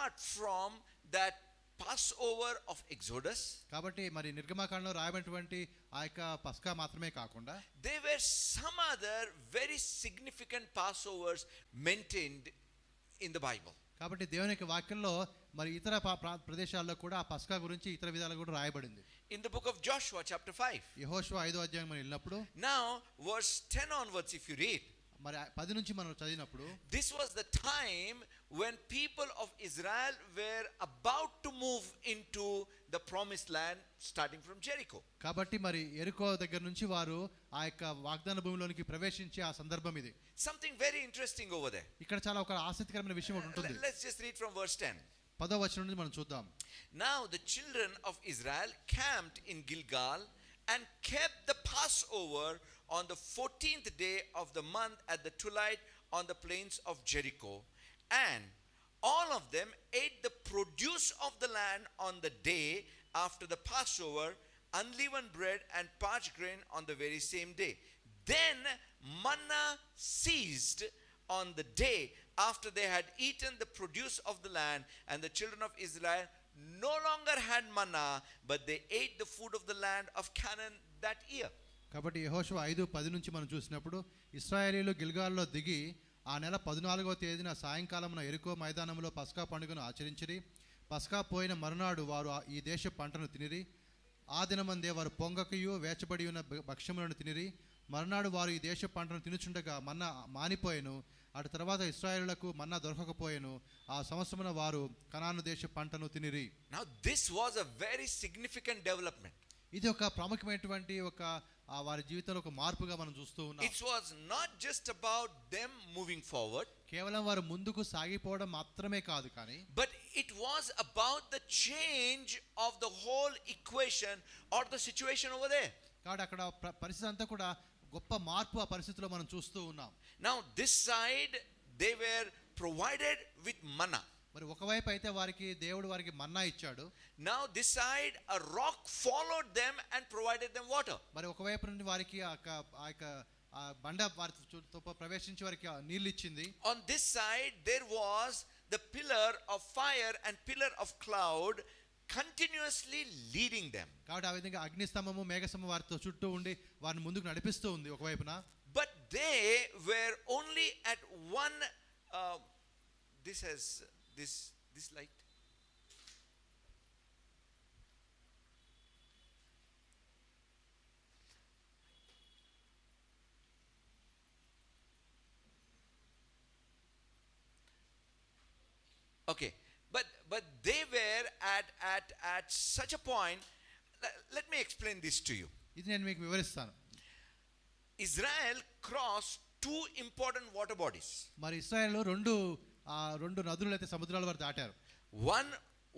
apart from that Passover of Exodus, కాబట్టి మరి నిర్గమకాండంలో రాయబడినటువంటి ఆ యొక్క పస్కా మాత్రమే కాకుండా there were some other very significant Passovers maintained in the Bible. కాబట్టి దేవుని యొక్క వాక్యంలో మరి ఇతర ప్రదేశాల్లో కూడా ఆ పస్కా గురించి ఇతర విధాలు కూడా రాయబడింది. In the book of Joshua chapter 5, యెహోషువ 5వ అధ్యాయం మనం వెళ్ళినప్పుడు, now verse 10 onwards if you read, మరి 10 నుంచి మనం చదివినప్పుడు, this was the time when people of Israel were about to move into the promised land starting from Jericho. కాబట్టి మరి యెరికో దగ్గర నుంచి వారు ఆ యొక్క వాగ్దాన భూమిలోనికి ప్రవేశించే ఆ సందర్భం ఇది. Something very interesting over there. ఇక్కడ చాలా ఒక ఆసక్తికరమైన విషయం ఒకటి ఉంటుంది. Let's just read from verse 10. 10వ వచనం నుంచి మనం చూద్దాం. Now the children of Israel camped in Gilgal and kept the Passover on the 14th day of the month at the twilight on the plains of Jericho, and all of them ate the produce of the land on the day after the Passover, unleavened bread and parched grain on the very same day. Then manna ceased on the day after they had eaten the produce of the land, and the children of Israel no longer had manna, but they ate the food of the land of Canaan that year. కాబట్టి యెహోషువ 5:10 నుంచి మనం చూసినప్పుడు, ఇశ్రాయేలీయులు గిల్గాల్లో దిగి ఆ నెల 14వ తేదీన సాయంకాలమున యెరికో మైదానంలో పస్కా పండుగను ఆచరించిరి. పస్కా పోయిన మరునాడు వారు ఈ దేశ పంటను తినిరి. ఆ దినమందే వారు పొంగకయు వేచబడి ఉన్న భక్ష్యములను తినిరి. మరునాడు వారు ఈ దేశ పంటను తినుచుండగా మన్నా మానిపోయెను. అటు తర్వాత ఇశ్రాయేలులకు మన్నా దొరకకపోయెను. ఆ సంవత్సరమున వారు కనాను దేశ పంటను తినిరి. Now this was a very significant development. ఇది ఒక ప్రాముఖ్యమైనటువంటి ఒక వారి జీవితంలో ఒక మార్పుగా మనం చూస్తూ ఉన్నాం. It was not just about them moving forward, కేవలం వారు ముందుకు సాగిపోవడం మాత్రమే కాదు, కానీ but it was about the change of the whole equation or the situation over there. కాబట్టి అక్కడ పరిస్థితి అంతా కూడా గొప్ప మార్పు ఆ పరిస్థితిలో మనం చూస్తూ ఉన్నాం. Now this side they were provided with manna. మరి ఒకవైపు అయితే వారికి దేవుడు వారికి మన్నా ఇచ్చాడు. Now this side a rock followed them and provided them water. మరి ఒకవైపు నుండి వారికి ఆ యొక్క బండ వారి చుట్టూ ప్రవేశించి వారికి నీళ్ళు ఇచ్చింది. On this side there was the pillar of fire and pillar of cloud continuously leading them. కాబట్టి ఆ విధంగా అగ్నిస్తంభము మేఘస్తంభం వారితో చుట్టూ ఉండి వారిని ముందుకు నడిపిస్తూ ఉంది ఒకవైపున. But they were only at one this has this light. Okay, but they were at such a point. Let me explain this to you. ఇది నేను మీకు వివరిస్తాను. Israel crossed two important water bodies. మరి ఇశ్రాయేలు రెండు నదులు అయితే సముద్రాలు వారు దాటారు. One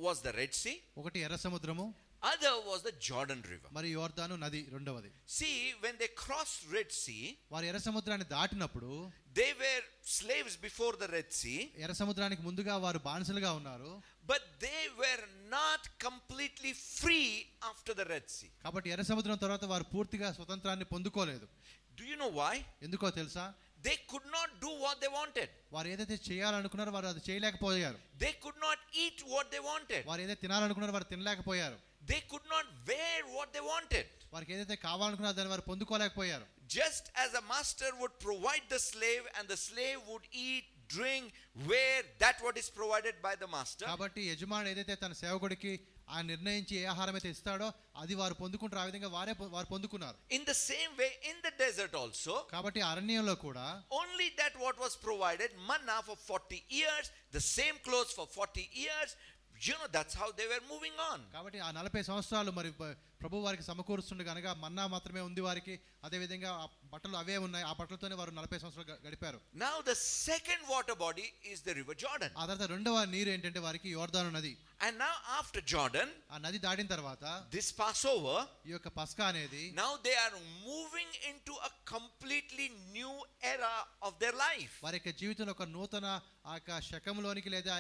was the Red Sea, ఒకటి ఎర్ర సముద్రము, other was the Jordan River. మరి యోర్దాను నది రెండవది. See, when they crossed Red Sea, వారు ఎర్ర సముద్రాన్ని దాటినప్పుడు they were slaves before the Red Sea, ఎర్ర సముద్రానికి ముందుగా వారు బానిసలుగా ఉన్నారు. but they were not completely free after the Red Sea. కాబట్టి ఎర్ర సముద్రం తర్వాత వారు పూర్తిగా స్వతంత్రాన్ని పొందుకోలేదు. Do you know why? ఎందుకో తెలుసా? They could not do what they wanted. వారు ఏదైతే చేయాలనుకున్నారో వారు అది చేయలేకపోయారు. They could not eat what they wanted. వారు ఏదైతే తినాలనుకున్నారో వారు తినలేకపోయారు. They could not wear what they wanted. వారికి ఏదైతే కావాలనుకున్నారో దాన్ని వారు పొందుకోలేకపోయారు. Just as a master would provide the slave and the slave would eat, drink, wear that what is provided by the master. కాబట్టి యజమాని ఏదైతే తన సేవకుడికి ఆ నిర్ణయించి ఏ ఆహారం అయితే ఇస్తాడో అది వారు పొందుకుంటారు. ఆ విధంగా వారు పొందుకున్నారు. In the same way in the desert also, కాబట్టి అరణ్యంలో కూడా only that what was provided, manna for 40 years, the same clothes for 40 years, you know, that's how they were moving on. కాబట్టి ఆ 40 సంవత్సరాలు మరి ప్రభు వారికి సమకూరుస్తుండగా అనగా మన్నా మాత్రమే ఉంది వారికి. అదే విధంగా ఆ బట్టలు అవే ఉన్నాయి. ఆ బట్టలతోనే వారు 40 సంవత్సరాలు గడిపారు. Now the second water body is the river Jordan. ఆ తర్వాత రెండవ నీరు ఏంటంటే వారికి యోర్దాను నది. And now after Jordan, ఆ నది దాటిన తర్వాత this Passover, ఈ యొక్క పస్కా అనేది now they are moving into a completely new era of their life. వారి యొక్క జీవితంలో ఒక నూతన ఆ యొక్క శకంలోనికి లేదా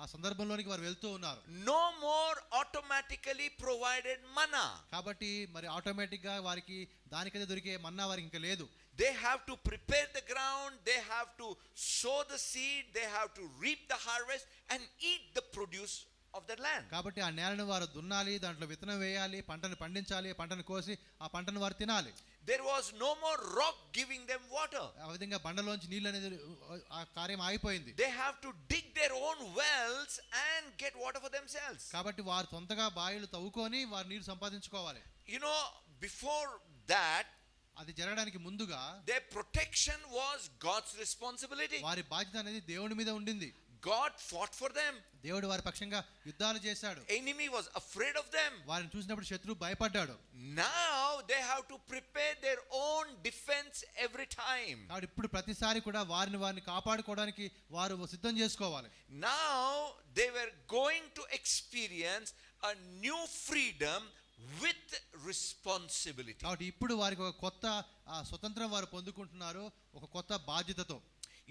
ఆ సందర్భంలోనికి వారు వెళ్తూ ఉన్నారు. No more automatically provided manna. కాబట్టి మరి ఆటోమేటిక్ గా వారికి దానికదే దొరికే మన్నా వారికి ఇంకా లేదు. they have to prepare the ground, they have to sow the seed, they have to reap the harvest and eat the produce of that land. కాబట్టి ఆ నేలను వారు దున్నాలి, దాంట్లో విత్తనం వేయాలి, పంటను పండించాలి, పంటను కోసి ఆ పంటను వారు తినాలి. There was no more rock giving them water. ఆ విధంగా బండలోంచి నీళ్ళు అనేది ఆ కార్యం ఆగిపోయింది. They have to dig their own wells and get water for themselves. కాబట్టి వారు సొంతగా బావిలు తవ్వుకొని వారు నీరు సంపాదించుకోవాలి. You know, before that, అది జరగడానికి ముందుగా their protection was God's responsibility. వారి బాధ్యత అనేది దేవుడి మీద ఉండింది. God fought for them. దేవుడు వారి పక్షంగా యుద్ధాలు చేశాడు. Enemy was afraid of them. వారిని చూసినప్పుడు శత్రువు భయపడ్డాడు. Now they have to prepare their own defense every time. కాబట్టి ఇప్పుడు ప్రతిసారి కూడా వారిని కాపాడుకోవడానికి వారు సిద్ధం చేసుకోవాలి. Now they were going to experience a new freedom with responsibility. కాబట్టి ఇప్పుడు వారికి ఒక కొత్త స్వతంత్రం వారు పొందుకుంటున్నారు, ఒక కొత్త బాధ్యతతో.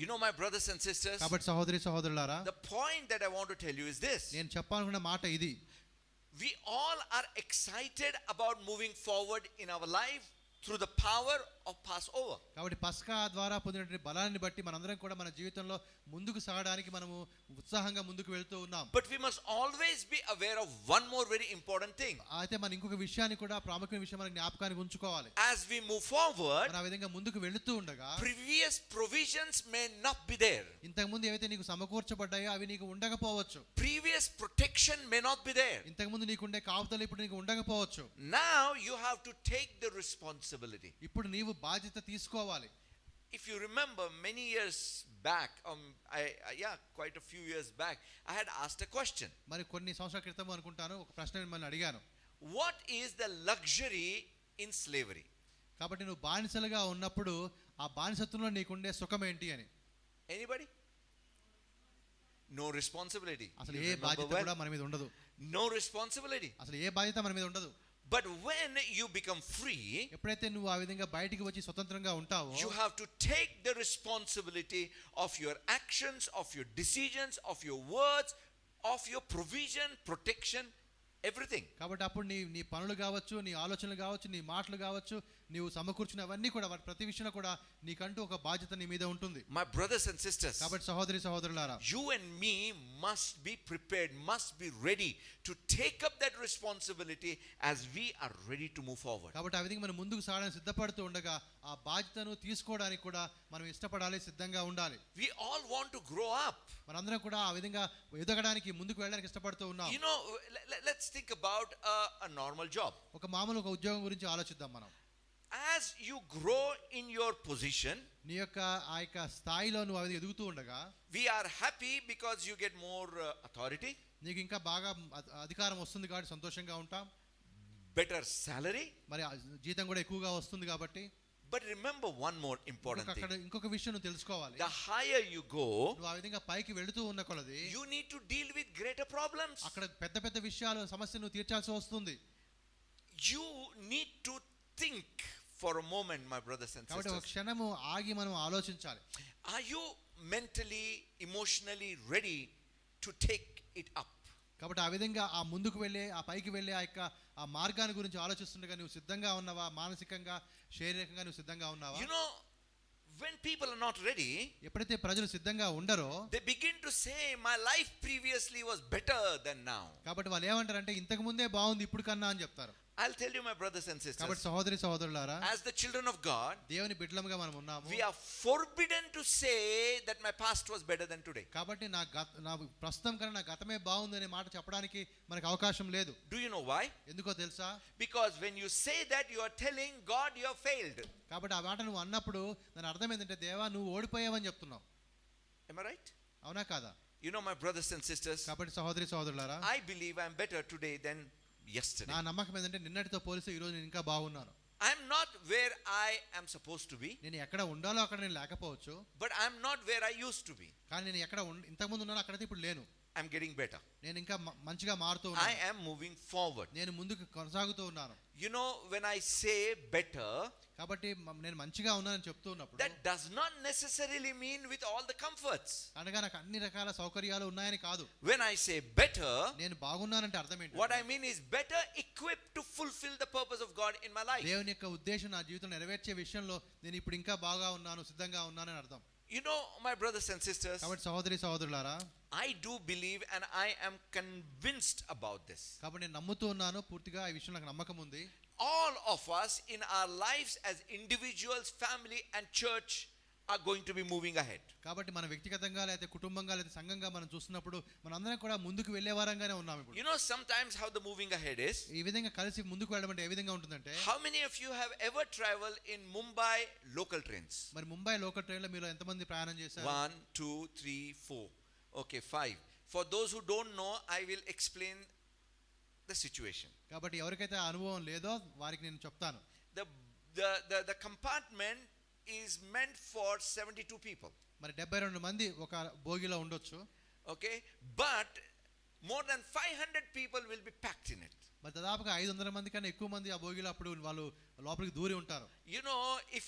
You know, my brothers and sisters, కాబట్టి సహోదరులారా, the point that I want to tell you is this. నేను చెప్పాలనుకున్న మాట ఇది. We all are excited about moving forward in our life through the power of Passover. కాబట్టి పస్కా ద్వారా పొందినటువంటి బలాన్ని బట్టి మనందరం కూడా మన జీవితంలో ముందుకు సాగడానికి మనము ఉత్సాహంగా ముందుకు వెళ్తూ ఉన్నాం. But we must always be aware of one more very important thing. అయితే మన ఇంకొక విషయాన్ని కూడా ప్రాముఖ్యమైన విషయం మన జ్ఞాపకానికి ఉంచుకోవాలి. As we move forward, మన ఆ విధంగా ముందుకు వెళుతూ ఉండగా previous provisions may not be there. ఇంతకు ముందు ఏవైతే నీకు సమకూర్చబడ్డాయో అవి నీకు ఉండకపోవచ్చు. Previous protection may not be there. ఇంతకు ముందు నీకుండే కాపుదలు ఇప్పుడు నీకు ఉండకపోవచ్చు. Now you have to take the responsibility. ఇప్పుడు నీవు బాధ్యత తీసుకోవాలి. If you remember, many years back, quite a few years back, I had asked a question. మరి కొన్ని సంవత్సరాల క్రితం అనుకుంటాను ఒక ప్రశ్న మిమ్మల్ని అడిగాను. What is the luxury in slavery? కాబట్టి నువ్వు బానిసలుగా ఉన్నప్పుడు ఆ బానిసత్వంలో నీకుండే సుఖం ఏంటి అని. Anybody? No responsibility. అసలు You ఏ remember బాధ్యత well? కూడా మన మీద ఉండదు. No responsibility. అసలు ఏ బాధ్యత మన మీద ఉండదు. But when you become free, ఎప్పుడైతే నువ్వు ఆ విధంగా బయటికి వచ్చి స్వతంత్రంగా ఉంటావో you have to take the responsibility of your actions, of your decisions, of your words, of your provision, protection, everything. కాబట్టి అప్పుడు నీ పనులు కావచ్చు, నీ ఆలోచనలు కావచ్చు, నీ మాటలు కావచ్చు, నీవు సమకూర్చున్నవన్నీ కూడా వాటి ప్రతి విషయంలో కూడా నీకంటూ ఒక బాధ్యత నీ మీద ఉంటుంది. My brothers and sisters, కాబట్టి సహోదరులారా, you and me must be prepared, must be ready to take up that responsibility as we are ready to move forward. కాబట్టి ఆ విధంగా మనం ముందుకు సాగడానికి సిద్ధపడుతూ ఉండగా ఆ బాధ్యతను తీసుకోవడానికి కూడా మనం ఇష్టపడాలి, సిద్ధంగా ఉండాలి. We all want to grow up. మనందరం కూడా ఆ విధంగా ఎదగడానికి ముందుకు వెళ్ళడానికి ఇష్టపడుతూ ఉన్నాం. You know, let's think about a normal job. ఒక మామూలు ఒక ఉద్యోగం గురించి ఆలోచిద్దాం మనం. As you grow in your position, నీ యొక్క ఆ యొక్క స్థాయిలో నువ్వు అది ఎదుగుతూ ఉండగా we are happy because you get more authority, నీకు ఇంకా బాగా అధికారం వస్తుంది కాబట్టి సంతోషంగా ఉంటాం. better salary. మరి జీతం కూడా ఎక్కువగా వస్తుంది కాబట్టి. But remember one more important thing. ఇంకొక విషయం నువ్వు తెలుసుకోవాలి. The higher you go, నువ్వు ఆ విధంగా పైకి వెళుతూ ఉన్న కొలది you need to deal with greater problems. అక్కడ పెద్ద పెద్ద విషయాలు సమస్యలు నువ్వు తీర్చాల్సి వస్తుంది. You need to think for a moment, my brothers and కాబట్టి ఒక sisters. క్షణము ఆగి మనం ఆలోచించాలి. Are you mentally, emotionally ready to take it up? కాబట్టి ఆ విధంగా ఆ ముందుకు వెళ్ళే ఆ పైకి వెళ్ళే ఆ యొక్క ఆ మార్గాన్ని గురించి ఆలోచిస్తుండగా నువ్వు సిద్ధంగా ఉన్నావా? మానసికంగా, శారీరకంగా నువ్వు సిద్ధంగా ఉన్నావా? You know, when people are not ready, ఎప్పుడైతే ప్రజలు సిద్ధంగా ఉండరో they begin to say my life previously was better than now. కాబట్టి వాళ్ళు ఏమంటారంటే ఇంతకు ముందే బాగుంది ఇప్పుడు కన్నా అని చెప్తారు. I'll tell you, my brothers and కాబట్టి sisters, సహోదరులారా, as the children of God, దేవుని బిడ్డలుగా మనం ఉన్నాము. we are forbidden to say that my past was better than today. కాబట్టి నా ప్రస్తుతం కన్నా నా గతమే బాగుంది అనే మాట చెప్పడానికి మనకు అవకాశం లేదు. Do you know why? ఎందుకో తెలుసా? Because when you say that, you are telling God you have failed. కాబట్టి ఆ మాట నువ్వు అన్నప్పుడు దాని అర్థం ఏంటంటే దేవా నువ్వు ఓడిపోయావని చెప్తున్నావు. Am I right? అవునా కాదా? You know, my brothers and sisters, కాబట్టి సహోదరులారా, I believe I'm better today than yesterday. నా నమ్మకం ఏంటంటే నిన్నటితో పోలిస్తే ఈ రోజు నేను ఇంకా బాగున్నాను. I'm not where I am supposed to be, నేను ఎక్కడ ఉండాలో అక్కడ నేను లేకపోవచ్చు, but I'm not where I used to be. కానీ నేను ఎక్కడ ఇంతకుముందు ఉన్నానో అక్కడైతే ఇప్పుడు లేను. I'm getting better. నేను ఇంకా మంచిగా మారుతూ I ఉన్నాను, am moving forward. నేను ముందుకు కొనసాగుతూ ఉన్నాను. You know, when I say better, కాబట్టి నేను మంచిగా ఉన్నానని చెప్తూ ఉన్నప్పుడు that does not necessarily mean with all the comforts. అనగా నాకు అన్ని రకాల సౌకర్యాలు ఉన్నాయని కాదు. When I say better, నేను బాగున్నానంటే అర్థం ఏంటి? what I mean is better equipped to fulfill the purpose of God in my life. దేవుని యొక్క ఉద్దేశం నా జీవితం నెరవేర్చే విషయంలో నేను ఇప్పుడు ఇంకా బాగా ఉన్నాను, సిద్ధంగా ఉన్నానని అర్థం. You know, my brothers and sisters, కాబట్టి సహోదరులారా, I do believe and I am convinced about this. కాబట్టి నేను నమ్ముతూ ఉన్నాను, పూర్తిగా ఈ విషయంలో నాకు నమ్మకం ఉంది. All of us in our lives as individuals, family and church are going to be moving ahead. కాబట్టి మన వ్యక్తిగతంగా లేదా కుటుంబంగా లేదా సంఘంగా మనం చూస్తున్నప్పుడు మనందరం కూడా ముందుకు వెళ్ళే వారంగానే ఉన్నాం ఇప్పుడు. You know sometimes how the moving ahead is? ఈ విధంగా కలిసి ముందుకు వెళ్ళడం అంటే ఏ విధంగా ఉంటుందంటే, How many of you have ever traveled in Mumbai local trains? మరి ముంబై లోకల్ ట్రైన్లో మీలో ఎంతమంది ప్రయాణం చేశారు? 1 2 3 4. Okay, 5. For those who don't know, I will explain the situation. కాబట్టి ఎవరికైతే ఆ అనుభవం లేదో వారికి నేను చెప్తాను. The compartment is meant for 72 people. మరి 72 మంది ఒక బోగిలో ఉండొచ్చు. Okay, but more than 500 people will be packed in it. మరి దాదాపుగా 500 మంది కన్నా ఎక్కువ మంది ఆ బోగిలో అప్పుడు వాళ్ళు లోపలికి దూరి ఉంటారు. You know, if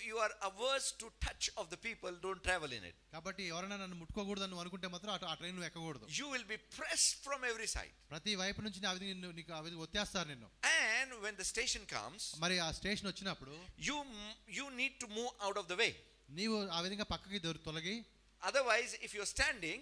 you are averse to touch of the people, don't travel in it. కాబట్టి ఎవరైనా నన్ను ముట్టుకోకూడదు అని అనుకుంటే మాత్రం ఆ ట్రైన్ నువ్వు ఎక్కకూడదు. You will be pressed from every side. ప్రతి వైపు నుంచి నీకు ఆ విధంగా ఒత్తేస్తారు నిన్ను. And when the station comes, మరి ఆ స్టేషన్ వచ్చినప్పుడు you need to move out of the way. నీవు ఆ విధంగా పక్కకి తొలగి, Otherwise, if you're standing,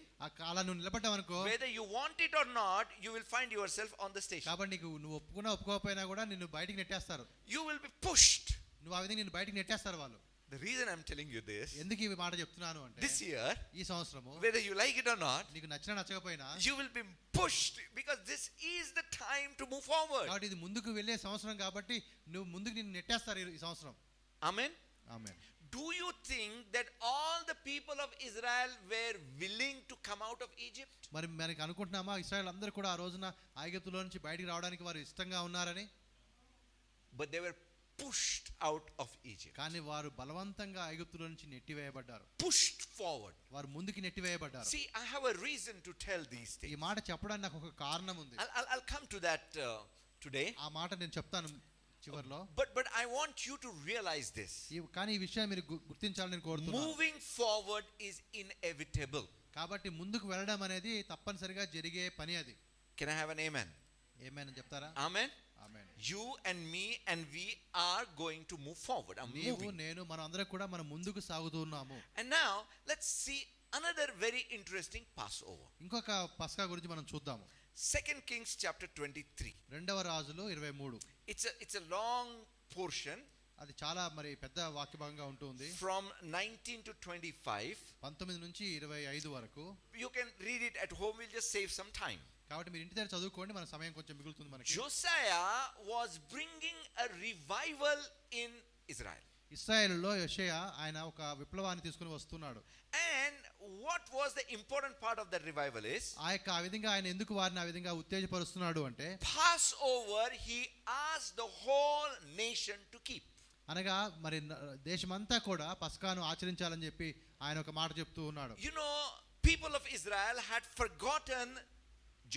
అలా నువ్వు నిలబడ్డావు అనుకో, whether you want it or not, you will find yourself on the station. కాబట్టి నువ్వు ఒప్పుకోకపోయినా కూడా నిన్ను బయటికి నెట్టేస్తారు. You will be pushed. నువ్వు ఆ విధంగా నిన్ను బయటికి నెట్టేస్తారు వాళ్ళు. The reason I'm telling you this, ఎందుకు ఈ మాట చెప్తున్నాను అంటే, this year, ఈ సంవత్సరము whether you like it or not, నీకు నచ్చినా నచ్చకపోయినా you will be pushed because this is the time to move forward. కాబట్టి ఇది ముందుకు వెళ్ళే సంవత్సరం కాబట్టి నువ్వు ముందుకు నిన్ను నెట్టేస్తారు ఈ సంవత్సరం. Amen. Amen. Do you think that all the people of Israel were willing to come out of Egypt? మరి మనకి అనుకుంటున్నామా ఇశ్రాయేల్ అందరూ కూడా ఆ రోజున ఐగుప్తులో నుంచి బయటికి రావడానికి వారు ఇష్టంగా ఉన్నారని? But they were pushed out of Egypt. కానీ వారు బలవంతంగా ఐగుప్తులో నుంచి నెట్టివేయబడ్డారు. Pushed forward. వారు ముందుకి నెట్టివేయబడ్డారు. See, I have a reason to tell these ఈ things. మాట చెప్పడానికి నాకు ఒక కారణం ఉంది. I'll come to that today. ఆ మాట నేను చెప్తాను చివర్లో. But I want you to realize this. కానీ ఈ విషయం మీరు గుర్తించాలని నేను కోరుతున్నాను. Moving forward is inevitable. కాబట్టి ముందుకు వెళ్ళడం అనేది తప్పనిసరిగా జరిగే పని అది. Can I have an amen? ఏమైనా చెప్తారా? Amen. Amen. You and me and we are going to move forward. I'm నీవు moving. నేను మనం అందరం కూడా మనం ముందుకు సాగుతున్నాము. And now let's see another very interesting Passover. ఇంకొక పస్కా గురించి మనం చూద్దాము. 2 Kings chapter 23. రెండవ రాజులు 23. It's a long portion. అది చాలా మరి పెద్ద వాక్య భాగంగా ఉంటుంది. From 19 to 25. 19 నుంచి 25 వరకు. You can read it at home. We'll just save some time. కాబట్టి మీరు ఇంటి దగ్గర చదువుకోండి, మన సమయం కొంచెం మిగులుతుంది మనకి. Josiah was bringing a revival in Israel. ఇశ్రాయేలులో యోషయా ఆయన ఒక విప్లవాన్ని తీసుకుని వస్తున్నాడు. And what was the important part of that revival is, ఆ విధంగా ఆయన ఎందుకు వారిని ఆ విధంగా ఉత్తేజపరుస్తున్నాడు అంటే, Passover he asked the whole nation to keep. అనగా మరి దేశమంతా కూడా పస్కాను ఆచరించాలని చెప్పి ఆయన ఒక మాట చెప్తూ ఉన్నాడు. You know, people of Israel had forgotten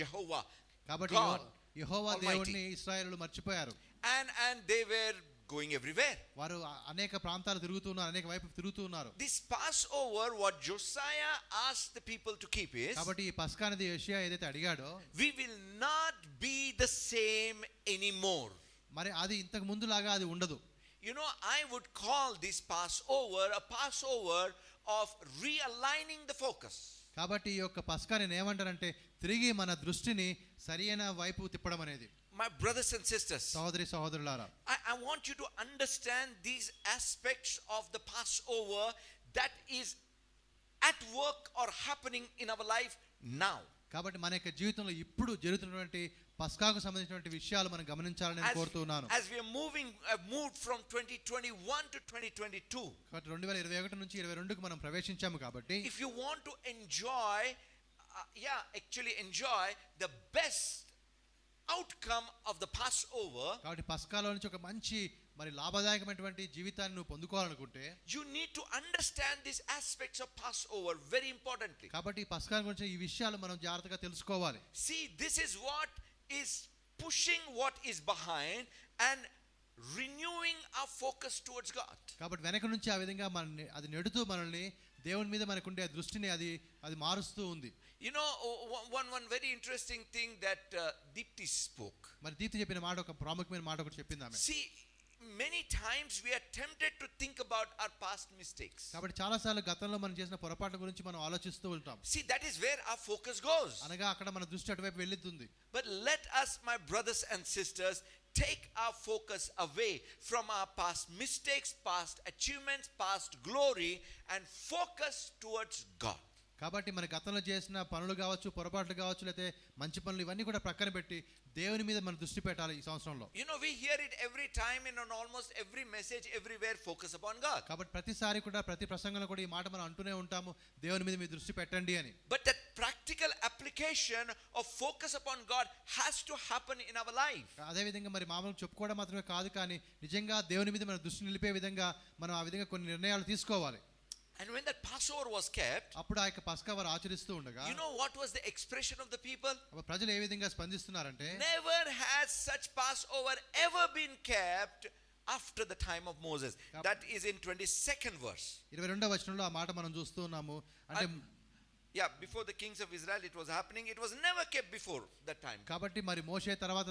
Jehovah, కాబట్టి God యెహోవా Almighty. దేవుణ్ణి ఇశ్రాయేలులు మర్చిపోయారు. And they were going everywhere. వారు అనేక ప్రాంతాలు తిరుగుతున్నారు, అనేక వైపు తిరుగుతున్నారు. This Passover, what Josiah asked the people to keep is, కాబట్టి ఈ పస్కా అనేది యోషియా ఏదైతే అడిగాడో, we will not be the same anymore. మరి అది ఇంతకు ముందులాగా అది ఉండదు. You know, I would call this Passover a Passover of realigning the focus. కాబట్టి ఈ యొక్క పస్కా నేను ఏమంటానంటే తిరిగి మన దృష్టిని సరైన వైపు తిప్పడం అనేది. My brothers and sisters, సహోదరులారా, I want you to understand these aspects of the Passover that is at work or happening in our life now. కాబట్టి మన యొక్క జీవితంలో ఇప్పుడు జరుగుతున్నటువంటి పస్కాకు సంబంధించినటువంటి విషయాలు మనం గమనించాలని నేను కోరుతున్నాను. As we are moved from 2021 to 2022. కాబట్టి 2021 నుంచి 2022కు మనం ప్రవేశించాము కాబట్టి If you want to enjoy the best outcome of the Passover, కాబట్టి పస్కాలో నుంచి ఒక మంచి మరి లాభదాయకమైనటువంటి జీవితాన్ని నువ్వు పొందుకోవాలనుకుంటే you need to understand these aspects of Passover very importantly. కాబట్టి ఈ పస్కా గురించి ఈ విషయాలు మనం జాగ్రత్తగా తెలుసుకోవాలి. See, this is what is pushing what is behind and renewing our focus towards God. కాబట్టి వెనక నుంచి ఆ విధంగా మనల్ని అది నెడుతూ మనల్ని దేవుని మీద మనకుండే దృష్టిని అది మారుస్తూ ఉంది. You know, one very interesting thing that Deepti spoke. మరి దీప్తి చెప్పిన మాట ఒక ప్రాముఖ్యమైన మాట ఒకటి చెప్పింది ఆమె. See, many times we are tempted to think about our past mistakes. కాబట్టి చాలా సార్లు గతంలో మనం చేసిన పొరపాట్ల గురించి మనం ఆలోచిస్తూ ఉంటాం. See, that is where our focus goes. అనగా అక్కడ మన దృష్టి అటువైపు వెళ్ళుతుంది. But let us, my brothers and sisters, take our focus away from our past mistakes, past achievements, past glory, and focus towards God. కాబట్టి మన గతంలో చేసిన పనులు కావచ్చు, పొరపాట్లు కావచ్చు, లేకపోతే మంచి పనులు ఇవన్నీ కూడా ప్రక్కన పెట్టి దేవుని మీద మన దృష్టి పెట్టాలి ఈ సంవత్సరంలో. You know, we hear it every time in on almost every message, everywhere, focus upon God. కాబట్టి ప్రతిసారి కూడా ప్రతి ప్రసంగంలో కూడా ఈ మాట మనం అంటూనే ఉంటాము, దేవుని మీద మీ దృష్టి పెట్టండి అని. But that practical application of focus upon God has to happen in our life. అదే విధంగా మరి మామూలుగా చెప్పుకోవడం మాత్రమే కాదు, కానీ నిజంగా దేవుని మీద మన దృష్టి నిలిపే విధంగా మనం ఆ విధంగా కొన్ని నిర్ణయాలు తీసుకోవాలి. And when that Passover was kept, అప్పుడు ఆ యొక్క పస్కా వారు ఆచరిస్తూ ఉండగా you know what was the expression of the people? ప్రజలు ఏ విధంగా స్పందిస్తున్నారంటే, Never has such Passover ever been kept after the time of Moses. That is in 22nd verse. 22వ వచనంలో ఆ మాట మనం చూస్తూ ఉన్నాము. అంటే Yeah, before the kings of Israel it was happening. It was never kept before that time. కాబట్టి మరి మోషే తర్వాత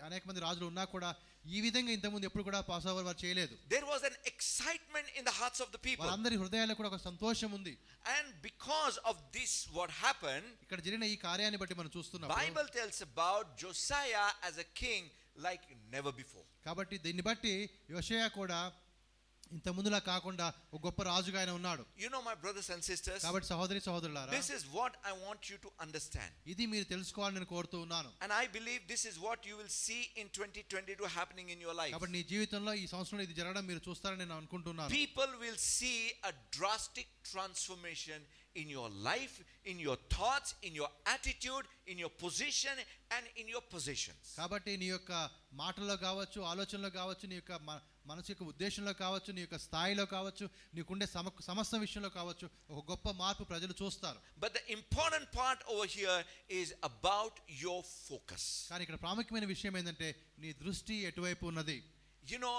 అనేక మంది రాజులు ఉన్నా కూడా ఈ విధంగా ఇంతకుముందు ఎప్పుడు కూడా పాస్ఓవర్ వారు చేయలేదు. There was an excitement in the hearts of the people. వారందరి హృదయాల్లో కూడా ఒక సంతోషం ఉంది. And because of this what happened, ఇక్కడ జరిగిన ఈ కార్యాన్ని బట్టి మనం చూస్తున్నాం. Bible tells about Josiah as a king like never before. కాబట్టి దీన్ని బట్టి యోషయా కూడా ఇంత ముందులా కాకుండా ఒక గొప్ప రాజుగా ఆయన ఉన్నాడు. You know, my brothers and sisters, కాబట్టి సహోదరి సహోదరులారా, this is what I want you to understand. ఇది మీరు తెలుసుకోవాలని నేను కోరుతూ ఉన్నాను. And I believe this is what you will see in 2022 happening in your life. కాబట్టి నీ జీవితంలో ఈ సంవత్సరంలో ఇది జరగడం మీరు చూస్తారని నేను అనుకుంటున్నాను. People will see a drastic transformation in your life, in your thoughts, in your attitude, in your position and in your possessions. కాబట్టి నీ యొక్క మాటల్లో కావచ్చు, ఆలోచనలో కావచ్చు, నీ యొక్క మనసు యొక్క ఉద్దేశంలో కావచ్చు, నీ యొక్క స్థాయిలో కావచ్చు, నీకుండే సమస్త విషయంలో కావచ్చు ఒక గొప్ప మార్పు ప్రజలు చూస్తారు. But the important part over here is about your focus. కానీ ఇక్కడ ప్రాముఖ్యమైన విషయం ఏంటంటే నీ దృష్టి ఎటువైపు ఉన్నది. You know,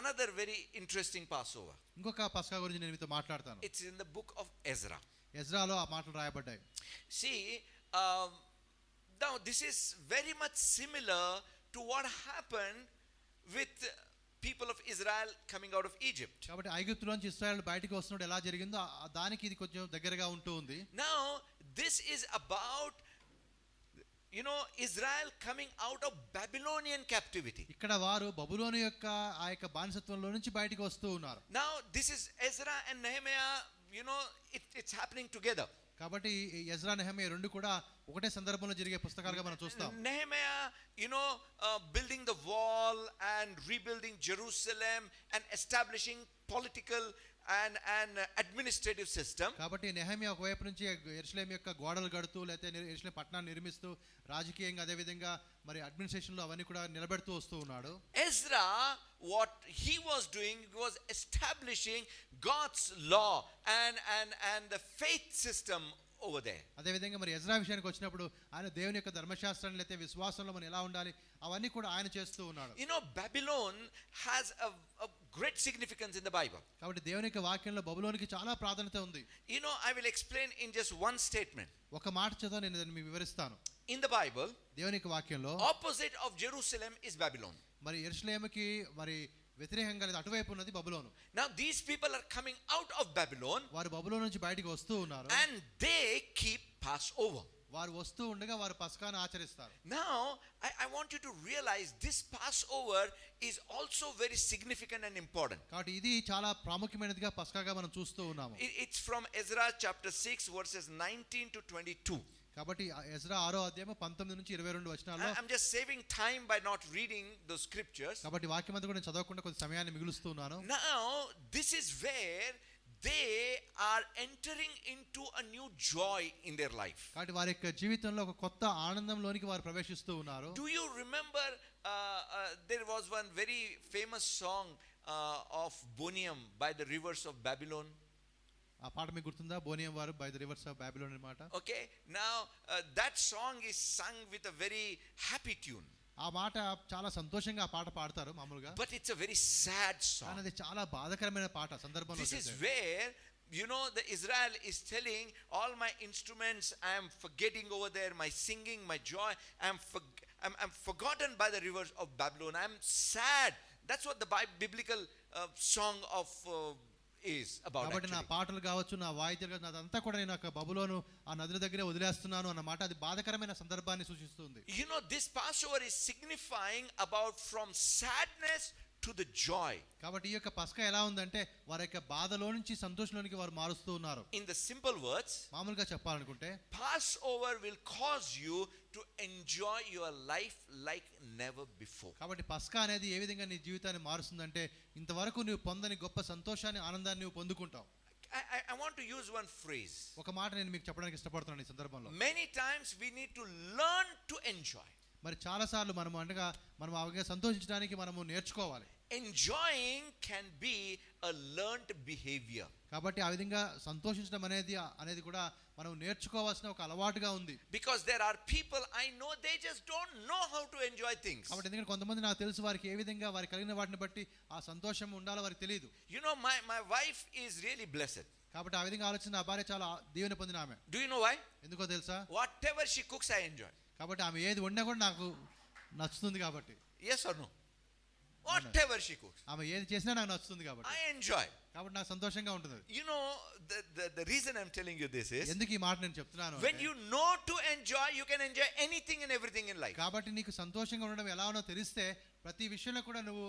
another very interesting Passover. ఇంకొక పస్కా గురించి నేను మీతో మాట్లాడతాను. It's in the book of Ezra. ఎజ్రాలో ఆ మాటలు రాయబడ్డాయి. See, now this is very much similar to what happened with people of Israel coming out of Egypt. కాబట్టి ఐగుప్తులోంచి ఇశ్రాయేలు బయటికి వస్తున్నప్పుడు ఎలా జరిగిందో దానికి ఇది కొంచెం దగ్గరగా ఉంటూ ఉంది. Now this is about, you know, Israel coming out of Babylonian captivity. ఇక్కడ వారు బబులోను యొక్క ఆ యొక్క బానిసత్వంలో నుంచి బయటికి వస్తూ ఉన్నారు. Now this is Ezra and Nehemiah, you know, it's happening together. కాబట్టి ఎజ్రా నెహెమియా రెండు కూడా ఒకటే సందర్భంలో జరిగే పుస్తకాలుగా మనం చూస్తాం. Nehemiah, you know, building the wall and rebuilding Jerusalem and establishing political and administrative system. కాబట్టి నెహెమియా ఒకవైపు నుంచి యెరూషలేము యొక్క గోడలు కడుతూ లేకపోతే యెరూషలేము పట్టణాన్ని నిర్మిస్తూ రాజకీయంగా అదే విధంగా మరి అడ్మినిస్ట్రేషన్ లో అవన్నీ కూడా నిలబెడుతూ వస్తూ ఉన్నాడు. Ezra, what he was doing was establishing God's law and the faith system over there. అదే విధంగా మరి ఎజ్రా విషయానికి వచ్చినప్పుడు ఆయన దేవుని యొక్క ధర్మశాస్త్రాన్ని లేకపోతే విశ్వాసంలో మనం ఎలా ఉండాలి అవన్నీ కూడా ఆయన చేస్తూ ఉన్నాడు. You know, Babylon has a great significance in the Bible. కాబట్టి దేవుని యొక్క వాక్యంలో బబులోనికి చాలా ప్రాధాన్యత ఉంది. You know, I will explain in just one statement. ఒక మాట చదువు నేను దాన్ని మీకు వివరిస్తాను. In the Bible, దేవుని యొక్క వాక్యంలో opposite of Jerusalem is Babylon. మరి యెరూషలేముకి మరి వ్యతిరేకంగా లేదు అటువైపు ఉన్నది బబులోను. Now these people are coming out of Babylon. వారు బబులోను నుంచి బయటికి వస్తూ ఉన్నారు. And they keep Passover. వారు వస్తూ ఉండగా వారు పస్కాను ఆచరిస్తారు. Now I want you to realize this Passover is also very significant and important. కాబట్టి ఇది చాలా ప్రాముఖ్యమైనదిగా పస్కాగా మనం చూస్తూ ఉన్నాము. It's from Ezra chapter 6 verses 19 to 22. కాబట్టి ఎజ్రా 6వ అధ్యాయం 19 నుంచి 22 వచనాల్లో I'm just saving time by not reading those scriptures. కాబట్టి వాక్యం అంతా కూడా నేను చదవకుండా కొంత సమయాన్ని మిగులుస్తున్నాను. Now this is where they are entering into a new joy in their life. కాబట్టి వారి యొక్క జీవితంలో ఒక కొత్త ఆనందంలోనికి వారు ప్రవేశిస్తూ ఉన్నారు. Do you remember there was one very famous song of Boniam by the rivers of Babylon? ఆ పాట మీకు గుర్తుందా? బోనియం వారు by the reverse of Babylon అనే మాట. Okay, now that song is sung with a very happy tune. ఆ మాట చాలా సంతోషంగా ఆ పాట పాడతారు మామూలుగా. But it's a very sad song. కానీ అది చాలా బాధాకరమైన పాట సందర్భంలో. This is where, you know, the Israel is telling, all my instruments I am forgetting over there, my singing, my joy, I'm forgotten by the rivers of Babylon. I'm sad. That's what the biblical song of is about. కాబట్టి నా పాటలు కావచ్చు, నా వాయిద్యాలు కావచ్చు, అదంతా కూడా నేను ఒక బబులోను ఆ నదుల దగ్గరే వదిలేస్తున్నాను అన్న మాట అది బాధాకరమైన సందర్భాన్ని సూచిస్తుంది. You know, this Passover is signifying about from sadness to the joy. కాబట్టి ఈ యొక్క పస్కా ఎలా ఉందంటే వారి యొక్క బాధలో నుంచి సంతోషంలోనికి వారు మారుస్తూ ఉన్నారు. In the simple words, మామూలుగా చెప్పాలనుకుంటే Passover will cause you to enjoy your life like never before. కాబట్టి పస్కా అనేది ఏ విధంగా నీ జీవితాన్ని మారుస్తుందంటే ఇంతవరకు నువ్వు పొందని గొప్ప సంతోషాన్ని, ఆనందాన్ని నువ్వు పొందుకుంటావు. I want to use one phrase. ఒక మాట నేను మీకు చెప్పడానికి ఇష్టపడుతున్నాను ఈ సందర్భంలో. Many times we need to learn to enjoy. మరి చాలా సార్లు మనం అనగా మనం అవగా సంతోషించడానికి మనము నేర్చుకోవాలి. Enjoying can be a learned behavior. కాబట్టి ఆ విధంగా సంతోషించడం అనేది కూడా మనం నేర్చుకోవాల్సిన ఒక అలవాటుగా ఉంది. Because there are people I know, they just don't know how to enjoy things. కాబట్టి ఎందుకంటే కొంతమంది నాకు తెలుసు వారికి ఏ విధంగా వారి కలిగిన వాటిని బట్టి ఆ సంతోషం ఉండాలో వారికి తెలియదు. You know, my wife is really blessed. కాబట్టి ఆ విధంగా ఆలోచన నా భార్య చాలా దీవెన పొందిన ఆమె. Do you know why? ఎందుకో తెలుసా? Whatever she cooks, I enjoy. కాబట్టి ఆమె ఏది వండినా కూడా నాకు నచ్చుతుంది కాబట్టి. Yes or no? Whatever she cooks, ఆమె ఏది చేసినా నాకు నచ్చుతుంది కాబట్టి. I enjoy. కాబట్టి నాకు సంతోషంగా ఉంటుంది. You know, the reason I'm telling you this is, ఎందుకు ఈ మాట నేను చెప్తున్నాను when you know to enjoy, you can enjoy anything and everything in life. కాబట్టి నీకు సంతోషంగా ఉండడం ఎలానో తెలిస్తే ప్రతి విషయంలో కూడా నువ్వు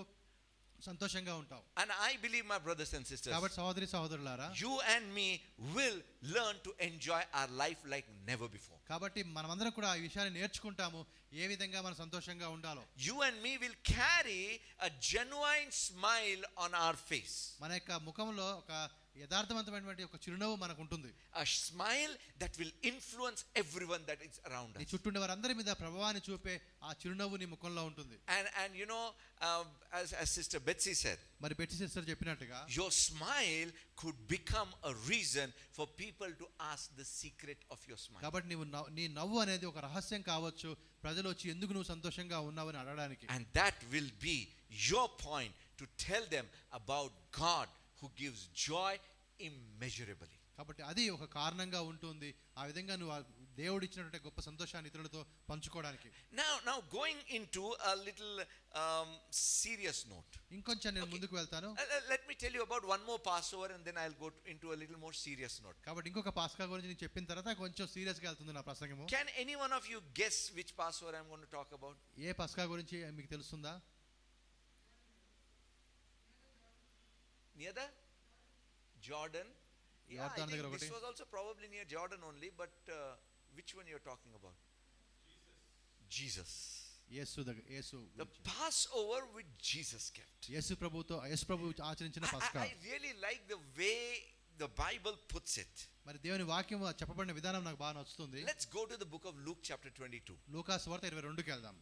సంతోషంగా ఉంటావు. And I believe, my brothers and sisters, కాబట్టి సహోదరి సహోదరులారా, you and me will learn to enjoy our life like never before. కాబట్టి మనమందరం కూడా ఈ విషయాన్ని నేర్చుకుంటాము ఏ విధంగా మనం సంతోషంగా ఉండాలో. You and me will carry a genuine smile on our face. మన యొక్క ముఖంలో ఒక యథార్థవంతమైనటువంటి ఒక చిరునవ్వు మనకు ఉంటుంది. A smile that will influence everyone that is around నీ us. చుట్టూ ఉండే వారందరి మీద ప్రభావాన్ని చూపే ఆ చిరునవ్వు నీ ముఖంలో ఉంటుంది. And you know, as Sister Betsy said, మరి బెట్టి సిస్టర్ చెప్పినట్టుగా your smile could become a reason for people to ask the secret of your smile. కాబట్టి నీ నవ్వు అనేది ఒక రహస్యం కావచ్చు, ప్రజలు వచ్చి ఎందుకు నువ్వు సంతోషంగా ఉన్నావని అడగడానికి. And that will be your point to tell them about God who gives joy immeasurably. కాబట్టి అది ఒక కారణంగా ఉంటుంది ఆ విధంగా నువ్వు దేవుడు ఇచ్చినటువంటి గొప్ప సంతోషాన్ని ఇతరులతో పంచుకోవడానికి. Now going into a little serious note. ఇంకొంచెం నేను ముందుకు వెళ్తాను. Let me tell you about one more Passover and then I'll go into a little more serious note. కాబట్టి ఇంకొక పాస్కా గురించి నేను చెప్పిన తర్వాత కొంచెం సీరియస్ గా వెళ్తుంది నా ప్రసంగము. Can any one of you guess which Passover I'm going to talk about? ఏ పాస్కా గురించి మీకు తెలుస్తుందా? Near the Jordan. Yeah, I think this was also probably near Jordan only, but which one you're talking about? Jesus. Yesu. The Passover which Jesus kept. యేసు ప్రభు ఆచరించిన పాస్కా. I really like the way the Bible puts it. మరి దేవుని వాక్యం చెప్పబడిన విధానం నాకు బాగా నచ్చుతుంది. Let's go to the book of Luke chapter 22. లూకా సువార్త 22కి వెళ్దాం.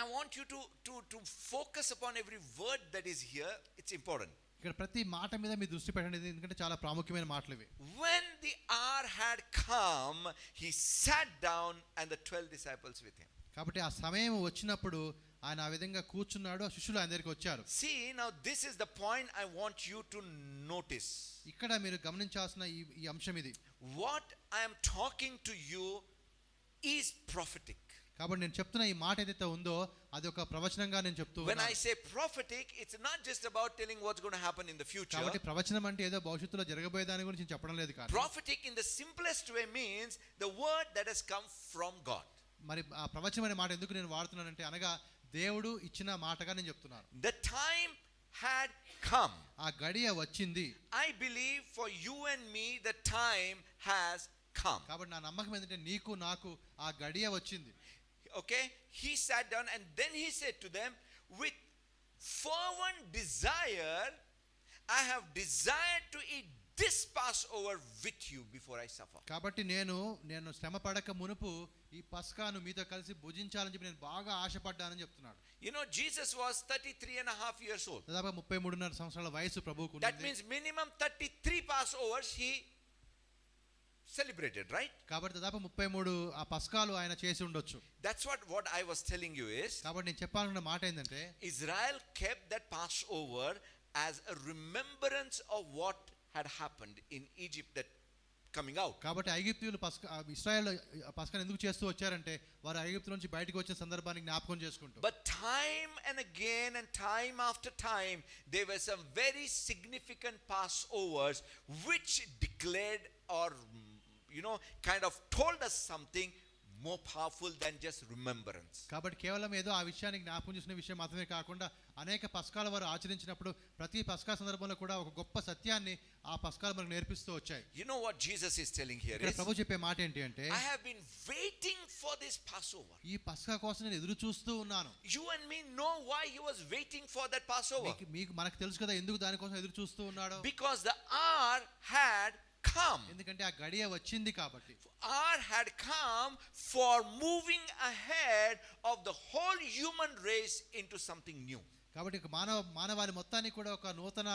I want you to focus upon every word that is here. It's important. ఇక్కడ ప్రతి మాట మీద మీ దృష్టి పెట్టండి ఎందుకంటే చాలా ప్రాముఖ్యమైన మాటలు ఇవి. When the hour had come, he sat down and the 12 disciples with him. కాబట్టి ఆ సమయం వచ్చినప్పుడు ఆయన ఆ విధంగా కూర్చున్నాడు, ఆ శిష్యులు ఆయన దగ్గరికి వచ్చారు. See, now this is the point I want you to notice. ఇక్కడ మీరు గమనించాల్సిన ఈ అంశం ఇది. What I am talking to you is prophetic. కాబట్టి నేను చెప్తున్న ఈ మాట ఏదైతే ఉందో అది ఒక ప్రవచనంగా నేను చెప్తూ When I say prophetic, it's not just about telling what's going to happen in the future. కాబట్టి ప్రవచనం అంటే ఏదో భవిష్యత్తులో జరగబోయే దాని గురించి చెప్పడం లేదు కాదు. Prophetic in the simplest way means the word that has come from God. మరి ఆ ప్రవచనం అనే మాట ఎందుకు నేను వాడుతున్నానంటే అనగా దేవుడు ఇచ్చిన మాటగా నేను చెప్తున్నాను. The time had come. ఆ గడియ వచ్చింది. I believe for you and me the time has come. కాబట్టి నా నమ్మకం ఏంటంటే నీకు నాకు ఆ గడియ వచ్చింది. Okay, he sat down and then he said to them, with fervent desire I have desired to eat this Passover with you before I suffer. కాబట్టి నేను శ్రమ పడక మునుపు ఈ పస్కాను మీతో కలిసి భుజించాలని చెప్పి నేను బాగా ఆశపడ్డానని చెప్తున్నాడు. You know, Jesus was 33 and a half years old. దాదాపు 33.5 సంవత్సరాల వయసు ప్రభువుకు That means minimum 33 Passovers he celebrated, right? కాబట్టి దాదాపు 33 ఆ పస్కాలు ఆయన చేసి ఉండొచ్చు. That's what I was telling you is, కాబట్టి నేను చెప్పాలన్న మాట ఏంటంటే Israel kept that Passover as a remembrance of what had happened in Egypt, that coming out. కాబట్టి ఐగుప్తీయులు ఇశ్రాయేల్ పస్కాను ఎందుకు చేస్తూ వచ్చారంటే వారు ఐగుప్తు నుంచి బయటకు వచ్చిన సందర్భాన్ని జ్ఞాపకం చేసుకుంటూ. But time and again and time after time there were some very significant Passovers which declared or kind of told us something more powerful than just remembrance. కాబట్టి కేవలం ఏదో ఆ విషయాన్ని జ్ఞాపకం చేసిన విషయం మాత్రమే కాకుండా అనేక పస్కాల వారు ఆచరించినప్పుడు ప్రతి పస్కా సందర్భంలో కూడా ఒక గొప్ప సత్యాన్ని ఆ పస్కాలు మనకు నేర్పిస్తూ వచ్చాయి. You know what Jesus is telling here ఇక్కడ is, ప్రభు చెప్పే మాట ఏంటి అంటే, I have been waiting for this Passover. ఈ పస్కా కోసం నేను ఎదురు చూస్తూ ఉన్నాను. You and me know why he was waiting for that Passover. మీకు మనకు తెలుసు కదా ఎందుకు దానికోసం ఎదురు చూస్తూ ఉన్నాడో. Because the hour had come. ఎందుకంటే ఆ గడియ వచ్చింది కాబట్టి. Hour had come for moving ahead of the whole human race into something new. కాబట్టి మానవాళి మొత్తాన్ని కూడా ఒక నూతన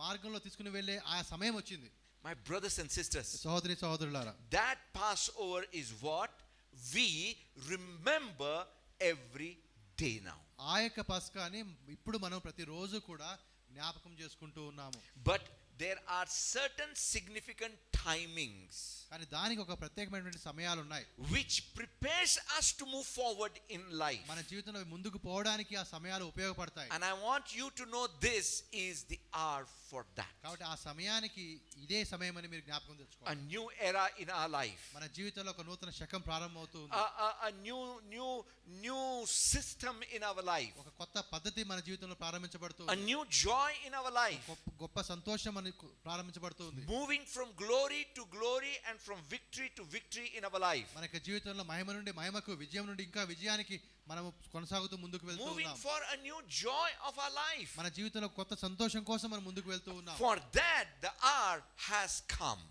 మార్గంలో తీసుకుని వెళ్ళే ఆ సమయం వచ్చింది. My brothers and sisters, సహోదరులారా, that Passover is what we remember every day now. ఆ యొక్క పస్కాని ఇప్పుడు మనం ప్రతిరోజు కూడా జ్ఞాపకం చేసుకుంటూ ఉన్నాము. But there are certain significant timings కానీ దానికి ఒక ప్రత్యేకమైనటువంటి సమయాలు ఉన్నాయి which prepares us to move forward in life. మన జీవితంలో ముందుకు పోవడానికి ఆ సమయాలు ఉపయోగపడతాయి. And I want you to know this is the hour for that. కాబట్టి ఆ సమయానికి ఇదే సమయం అని మీరు జ్ఞాపకం తెచ్చుకోవాలి. A new era in our life. మన జీవితంలో ఒక నూతన శకం ప్రారంభమవుతుంది. A new system in our life. ఒక కొత్త పద్ధతి మన జీవితంలో ప్రారంభించబడుతుంది. A new joy in our life. గొప్ప సంతోషం మనకు ప్రారంభించబడుతుంది. Moving from glory to glory and from victory to victory in our life. మన జీవితంలో మహిమ నుండి మహిమకు, విజయం నుండి ఇంకా విజయానికి మనము కొనసాగుతూ ముందుకు వెళ్తూ ఉన్నాం. Moving for a new joy of our life. మన జీవితంలో కొత్త సంతోషం కోసం మనం ముందుకు వెళ్తూ ఉన్నాం. For that the hour has come.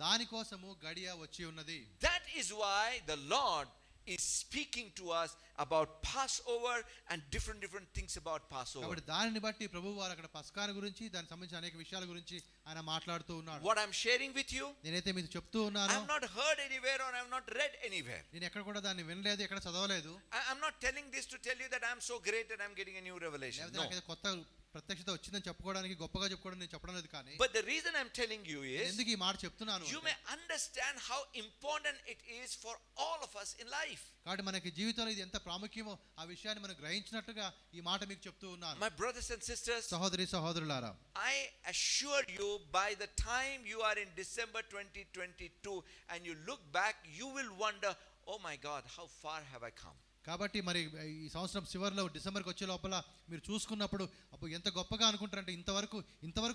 దాని కోసము గడియ వచ్చి ఉన్నది. That is why the Lord is speaking to us about Passover and different things about Passover. కాబట్టి దానిని బట్టి ప్రభువు వారు అక్కడ పస్కాను గురించి దానికి సంబంధించిన అనేక విషయాల గురించి ఆయన మాట్లాడుతూ ఉన్నాడు. What I'm sharing with you, నేనైతే మీకు చెప్తూ ఉన్నాను. I have not heard anywhere or I have not read anywhere. నేను ఎక్కడ కూడా దాన్ని వినలేదు, ఎక్కడ చదవలేదు. I'm not telling this to tell you that I'm so great that I'm getting a new revelation. No. కొత్త ప్రత్యక్షత వచ్చిందని చెప్పుకోవడానికి, గొప్పగా చెప్పుకోవడం నేను చెప్పడం లేదు. కానీ But the reason I'm telling you is, ఎందుకు ఈ మాట చెప్తున్నాను, you may understand how important it is for all of us in life. కాబట్టి మనకి జీవితంలో ఇది ఎంత ప్రాముఖ్యమో ఆ విషయాన్ని మనం గ్రహించినట్టుగా ఈ మాట మీకు చెప్తూ ఉన్నాను. My brothers and sisters, సహోదరులారా, I assure you, by the time you are in December 2022 and you look back, you will wonder, oh my God, how far have I come? కాబట్టి మరి ఈ సంవత్సరం చివరిలో డిసెంబర్కి వచ్చే లోపల మీరు చూసుకున్నప్పుడు అప్పుడు ఎంత గొప్పగా అనుకుంటారంటే ఇంతవరకు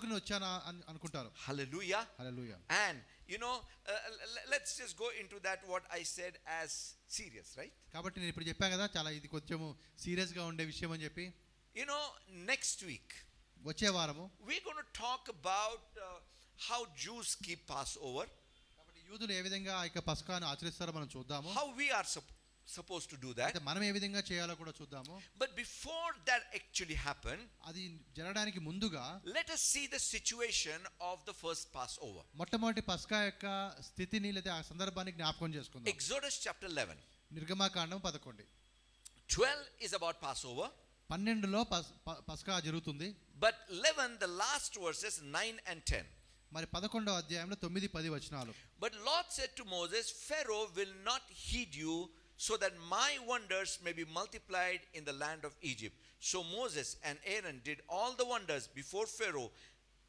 నేను వచ్చానా అని అనుకుంటారు. Hallelujah. Hallelujah. And let's just go into that what I said as serious, right? కాబట్టి నేను ఇప్పుడు చెప్పాను కదా చాలా ఇది కొంచెం సీరియస్ గా ఉండే విషయం అని చెప్పి. Next week వచ్చే వారము we're going to talk about how Jews keep Passover. కాబట్టి యూదులు ఏ విధంగా ఆ యొక్క పస్కాను ఆచరిస్తారో మనం చూద్దాము. How we are supposed to do that. అంటే మనం ఏ విధంగా చేయాలో కూడా చూద్దాము. But before that actually happen, అది జరగడానికి ముందుగా let us see the situation of the first Passover. మొట్టమొదటి పస్కా యొక్క స్థితిని లేదా ఆ సందర్భాన్ని జ్ఞాపకం చేసుకుందాం. Exodus chapter 11. నిర్గమకాండం 11. 12 is about Passover. 12లో పస్కా జరుగుతుంది. But 11, the last verses 9 and 10. మరి 11వ అధ్యాయంలో 9-10 వచనాలు. But Lord said to Moses, Pharaoh will not heed you, so that my wonders may be multiplied in the land of Egypt. So Moses and Aaron did all the wonders before Pharaoh,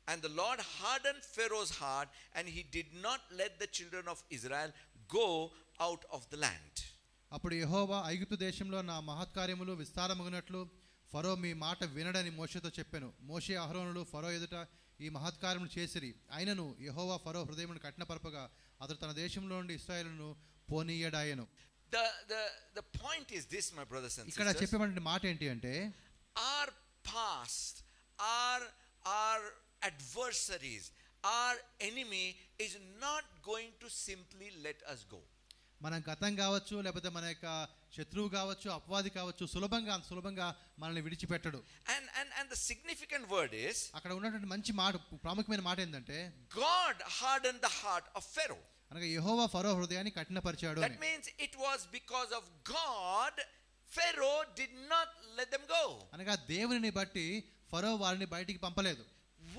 and the Lord hardened Pharaoh's heart, and he did not let the children of Israel go out of the land. అప్పుడు యెహోవా ఐగుప్తు దేశంలో నా మహత్కార్యములు విస్తారమగునట్లు ఫరో మీ మాట వినడని మోషేతో చెప్పెను. మోషే అహరోనులు ఫరో ఎదుట ఈ మహత్కార్యములు చేసిరి. అయినను యెహోవా ఫరో హృదయమును కఠినపరపగా అతడు తన దేశంలో నుండి ఇశ్రాయేలును పోనీయడాయెను. The point is this, my brothers and ఇక్కడ sisters. చెప్పేటువంటి మాట ఏంటి అంటే, Our past, our adversaries, our enemy is not going to simply let us go. మన గతం కావచ్చు, లేకపోతే మన యొక్క శత్రువు కావచ్చు, అపవాది కావచ్చు, సులభంగా మనల్ని విడిచిపెట్టడు. And the significant word is, అక్కడ ఉన్నటువంటి మంచి మాట, ప్రాముఖ్యమైన మాట ఏంటంటే, God hardened the heart of Pharaoh. అనగా యెహోవా ఫరో హృదయాన్ని కఠినపరిచాడు That అని. means it was because of God Pharaoh did not let them go. అనగా దేవునిని బట్టి ఫరో వారిని బయటికి పంపలేదు.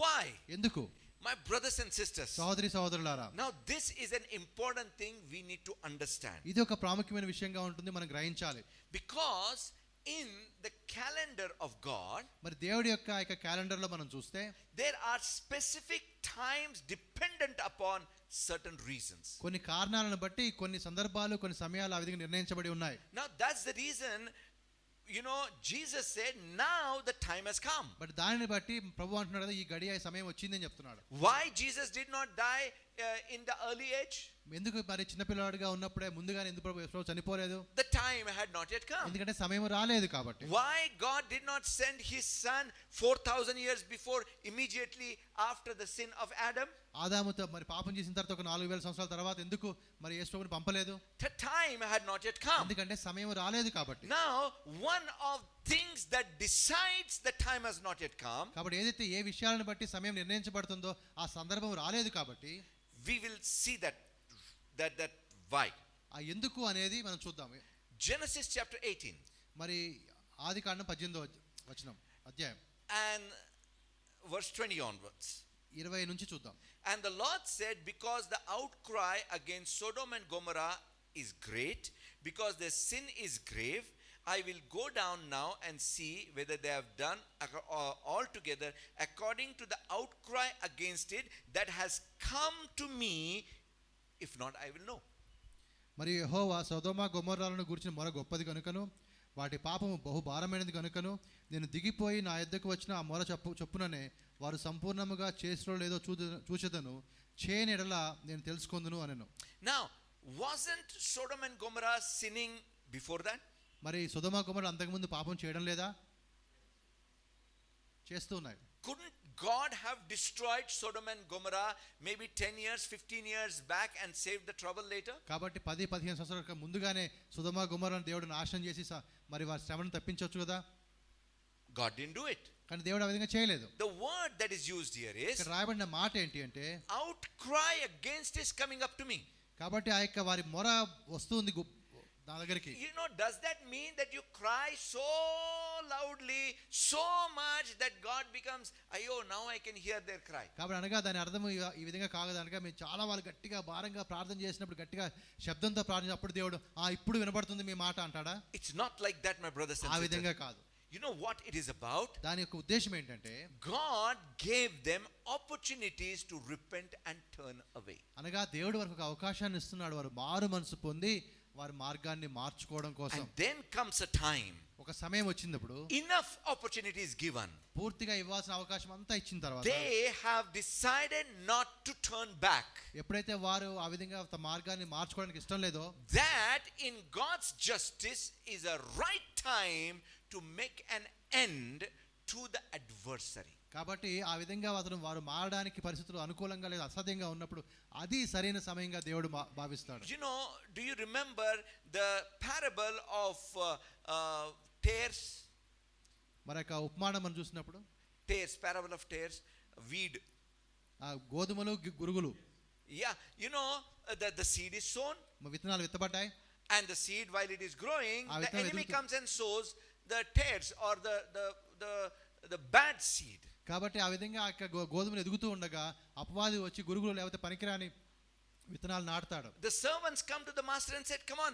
Why? ఎందుకు? My brothers and sisters, సహోదరులారా, now this is an important thing we need to understand. ఇది ఒక ప్రాముఖ్యమైన విషయంగా ఉంటుంది, మనం గ్రహించాలి. Because in the calendar of God, మరి దేవుడి యొక్క క్యాలెండర్ లో మనం చూస్తే there are specific times dependent upon certain reasons. కొన్ని కారణాలను బట్టి కొన్ని సందర్భాలు, కొన్ని సమయాలు ఆ విధంగా నిర్ణయించబడి ఉన్నాయి. Now that's the reason, Jesus said, now the time has come. But దానిని బట్టి ప్రభు అంటున్నాడు కదా, ఈ గడియ ఈ సమయం వచ్చిందని చెప్తున్నాడు. Why Jesus did not die in the early age? ఎందుకు మరి చిన్నపిల్లవాడిగా ఉన్నప్పుడే ముందుగానే ఎందుకు ప్రభు చనిపోలేదు? The time had not yet come. ఎందుకంటే సమయం రాలేదు కాబట్టి. Why God did not send his son 4,000 years before, immediately after the sin of Adam? ఆదాముతో మరి పాపం చేసిన తర్వాత ఒక 4,000 సంవత్సరాల తర్వాత ఎందుకు మరి యేసు ప్రభువుని పంపలేదు? The time had not yet come. ఎందుకంటే సమయం రాలేదు కాబట్టి. Now, one of things that decides the time has not yet come, కాబట్టి ఏదైతే ఏ విషయాలను బట్టి సమయం నిర్ణయించబడుతుందో ఆ సందర్భం రాలేదు కాబట్టి we will see that why. ఆ ఎందుకు అనేది మనం చూద్దాం. Genesis chapter 18. మరి ఆదికాండం 18వ వచనం అధ్యాయం And verse 20 onwards. 20 నుంచి చూద్దాం. And the Lord said, because the outcry against Sodom and Gomorrah is great, because their sin is grave, I will go down now and see whether they have done altogether according to the outcry against it that has come to me. If not, I will know. మరి యెహోవా సొదొమ గొమొర్రాలను గురించిన మొర గొప్పది కనుకను వాటి పాపము బహుభారమైనది కనుకను నేను దిగిపోయి నా యొద్దకు వచ్చిన ఆ మొర చొప్పుననే వారు సంపూర్ణముగా చేసిరో లేదో చూచెదను, చేయని ఎడల నేను తెలుసుకొందును అనెను. Now, wasn't Sodom and Gomorrah sinning before that? మరి సొదొమ గొమొర్రా అంతకుముందు పాపం చేయడం లేదా? చేస్తూ ఉన్నాయి. Couldn't God have destroyed Sodom and Gomorrah maybe 10 years, 15 years back and saved the trouble later? కాబట్టి 10-15 సంవత్సరాల ముందుగానే సొదొమ గొమొర్రాను దేవుడు నాశనం చేసి మరి వారి శ్రమను తప్పించవచ్చు కదా. God didn't do it. కానీ దేవుడు ఆ విధంగా చేయలేదు. The word that is used here is, ఇక్కడ రాయబడిన మాట ఏంటి అంటే, outcry against is coming up to me. కాబట్టి ఆ యొక్క వారి మొర వస్తుంది నా దగ్గరికి. Does that mean that you cry so loudly, so much that God becomes, ayo, now I can hear their cry? కాబట్టి అనగా దాని అర్థం ఈ విధంగా కాదు. అనగా మేము చాలా వాళ్ళు గట్టిగా భారంగా ప్రార్థన చేసినప్పుడు, గట్టిగా శబ్దంతో ప్రార్థించినప్పుడు దేవుడు ఇప్పుడు వినబడుతుంది మీ మాట అంటాడా? It's not like that, my brothers and ఆ sisters. విధంగా కాదు. You know what it is about? దాని యొక్క ఉద్దేశం ఏంటంటే, God gave them opportunities to repent and turn away. అనగా దేవుడు వారికి ఒక అవకాశాన్ని ఇస్తున్నాడు, వారు మారు మనసు పొంది వారి మార్గాన్ని మార్చుకోవడం కోసం. And then comes a time, ఒక సమయం వచ్చినప్పుడు, enough opportunities given, పూర్తిగా ఇవ్వాల్సిన అవకాశం అంతా ఇచ్చిన తర్వాత they have decided not to turn back. ఎప్పుడైతే వారు ఆ విధంగా తమ మార్గాన్ని మార్చుకోవడానికి ఇష్టం లేదో, that in God's justice is a right time to make an end to the adversary. కాబట్టి ఆ విధంగా వారు మారడానికి పరిస్థితులు అనుకూలంగా లేదా అసాధ్యంగా ఉన్నప్పుడు అది సరైన సమయంగా దేవుడు భావిస్తాడు. Do you remember the parable of tares? మరొక ఉపమానం మనం చూసినప్పుడు, tares, parable of tares, weed. గోధుమలు గురుగులు. Yeah, the seed is sown. విత్తనాలు విత్తబడ్డాయి. And the seed, while it is growing, the enemy comes and sows the tares or the bad seed. కాబట్టి ఆ విధంగా గోధుమలు ఎదుగుతూ ఉండగా అపవాది వచ్చి గురుగులు లేకపోతే పనికిరాని విత్తనాలు నాటుతాడు. The servants come to the master and said, come on,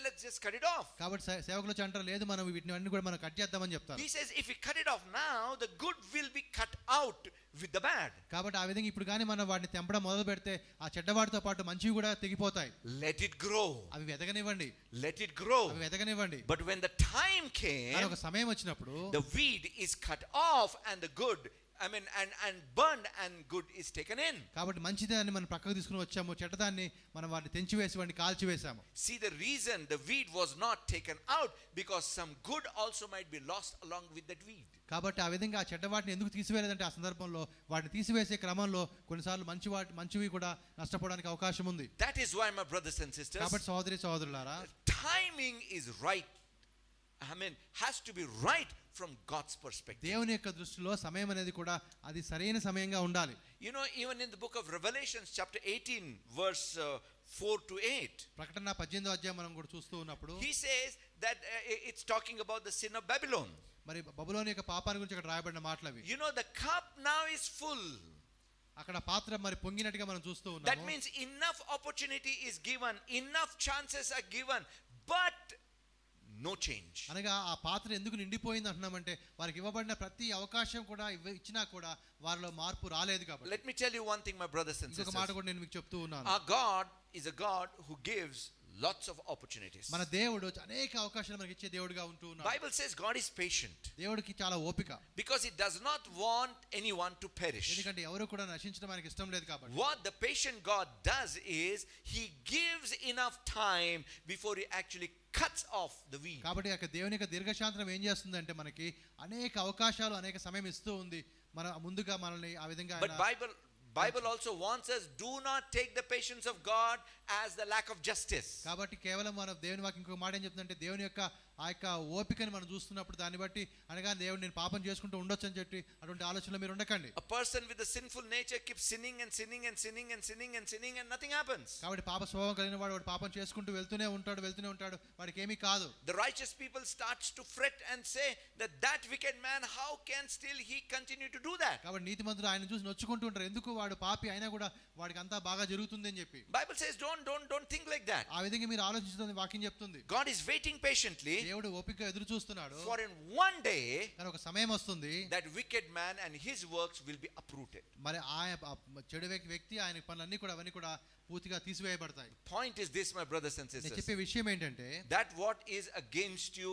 let's just cut it off. కాబట్టి సేవకులు వచ్చి అంటారు, లేదు మనం వీటిని అన్ని కూడా మనం కట్ చేద్దామని చెప్తారు. He says, if we cut it off now, the good will be cut out with the bad. కాబట్టి ఆ విధంగా ఇప్పుడు కానీ మనం వాటిని తెంపడం మొదలు పెడితే ఆ చెడ్డవాటితో పాటు మంచివి కూడా తెగిపోతాయి. Let it grow. అవి ఎదగనివ్వండి. Let it grow. అవి ఎదగనివ్వండి. But when the time came, ఒక సమయం వచ్చినప్పుడు the weed is cut off and the good and burned, and good is taken in. కాబట్టి మంచిదాన్ని మనం ప్రక్కకు తీసుకుని వచ్చాము, చెడ్డదాన్ని మనం వాటిని తెంచివేసి వాటిని కాల్చివేశాము. See, the reason the weed was not taken out, because some good also might be lost along with that weed. కాబట్టి ఆ విధంగా ఆ చెడ్డ వాటిని ఎందుకు తీసివేయలేదంటే ఆ సందర్భంలో వాటిని తీసివేసే క్రమంలో కొన్నిసార్లు మంచివి కూడా నష్టపోవడానికి అవకాశం ఉంది. That is why, my brothers and sisters, కాబట్టి సహోదరులారా, timing is right. Has to be right from God's perspective. దేవుని యొక్క దృష్టిలో సమయం అనేది కూడా అది సరైన సమయంగా ఉండాలి. You know, even in the book of Revelation chapter 18 verse 4 to 8, ప్రకటన 18వ అధ్యాయం మనం కూడా చూస్తూ ఉన్నప్పుడు he says that it's talking about the sin of Babylon. మరి బబులోను యొక్క పాపాన్ని గురించి అక్కడ రాయబడిన మాటలు అవి. You know, the cup now is full. అక్కడ పాత్ర మరి పొంగినట్టుగా మనం చూస్తూ That ఉన్నాము. means enough opportunity is given, enough chances are given, but no change. అనగా ఆ పాత్ర ఎందుకు నిండిపోయింది అంటున్నామంటే వారికి ఇవ్వబడిన ప్రతి అవకాశం కూడా ఇచ్చినా కూడా వారిలో మార్పు రాలేదు కాబట్టి. Let me tell you one thing, my brothers and ఇంకొక మాట sisters. కూడా నేను మీకు చెప్తూ ఉన్నాను. Our God is a God who gives lots of opportunities. మన దేవుడు అనేక అవకాశాలు మనకి ఇచ్చే దేవుడిగా ఉంటూ ఉన్నాడు. Bible says God is patient, దేవుడికి చాలా ఓపిక, because he does not want anyone to perish. ఎందుకంటే ఎవరు కూడా నశించడం ఆయనకి ఇష్టం లేదు కాబట్టి. What the patient God does is he gives enough time before he actually cuts off the weed. కాబట్టి ఆ దేవుని యొక్క దీర్ఘశాంతం ఏం చేస్తుందంటే మనకి అనేక అవకాశాలు అనేక సమయం ఇస్తూ ఉంది. మన ముందుగా మనల్ని ఆ విధంగా But Bible also wants us, do not take the patience of God as the lack of justice. కాబట్టి కేవలం మనం దేవుని వాక్యం ఇంకొక మాట ఏం చెప్తుందంటే దేవుని యొక్క ఆ యొక్క ఓపికని మనం చూస్తున్నప్పుడు దాన్ని బట్టి అనగా దేవుడు నేను పాపం చేసుకుంటూ ఉండొచ్చు అని చెప్పి అటువంటి ఆలోచనలో మీరు ఉండకండి. A person with a sinful nature keeps sinning and sinning and sinning and sinning and sinning and nothing happens. కాబట్టి పాప స్వభావం కలిగిన వాడు పాపం చేసుకుంటూ వెళ్తూనే ఉంటాడు వాడికి ఏమీ కాదు. The righteous people starts to fret and say that wicked man, how can still he continue to do that? కాబట్టి నీతిమంతుడు ఆయన చూసి నొచ్చుకుంటూ ఉంటారు, ఎందుకు వాడు పాపి అయినా కూడా వాడికి అంతా బాగా జరుగుతుంది అని చెప్పి. Bible says don't think like that. ఆ విధంగా మీరు ఆలోచించదని వాక్యం చెప్తుంది. God is waiting patiently దేవుడు ఓపికగా ఎదురు చూస్తున్నాడు. for in one day కానీ ఒక సమయం వస్తుంది that wicked man and his works will be uprooted. మరి ఆ చెడు వ్యక్తి ఆయన పనులన్నీ కూడా అవన్నీ కూడా పూర్తిగా తీసివేయబడతాయి. Point is this, my brothers and నేను sisters, చెప్పే విషయం ఏంటంటే that what is against you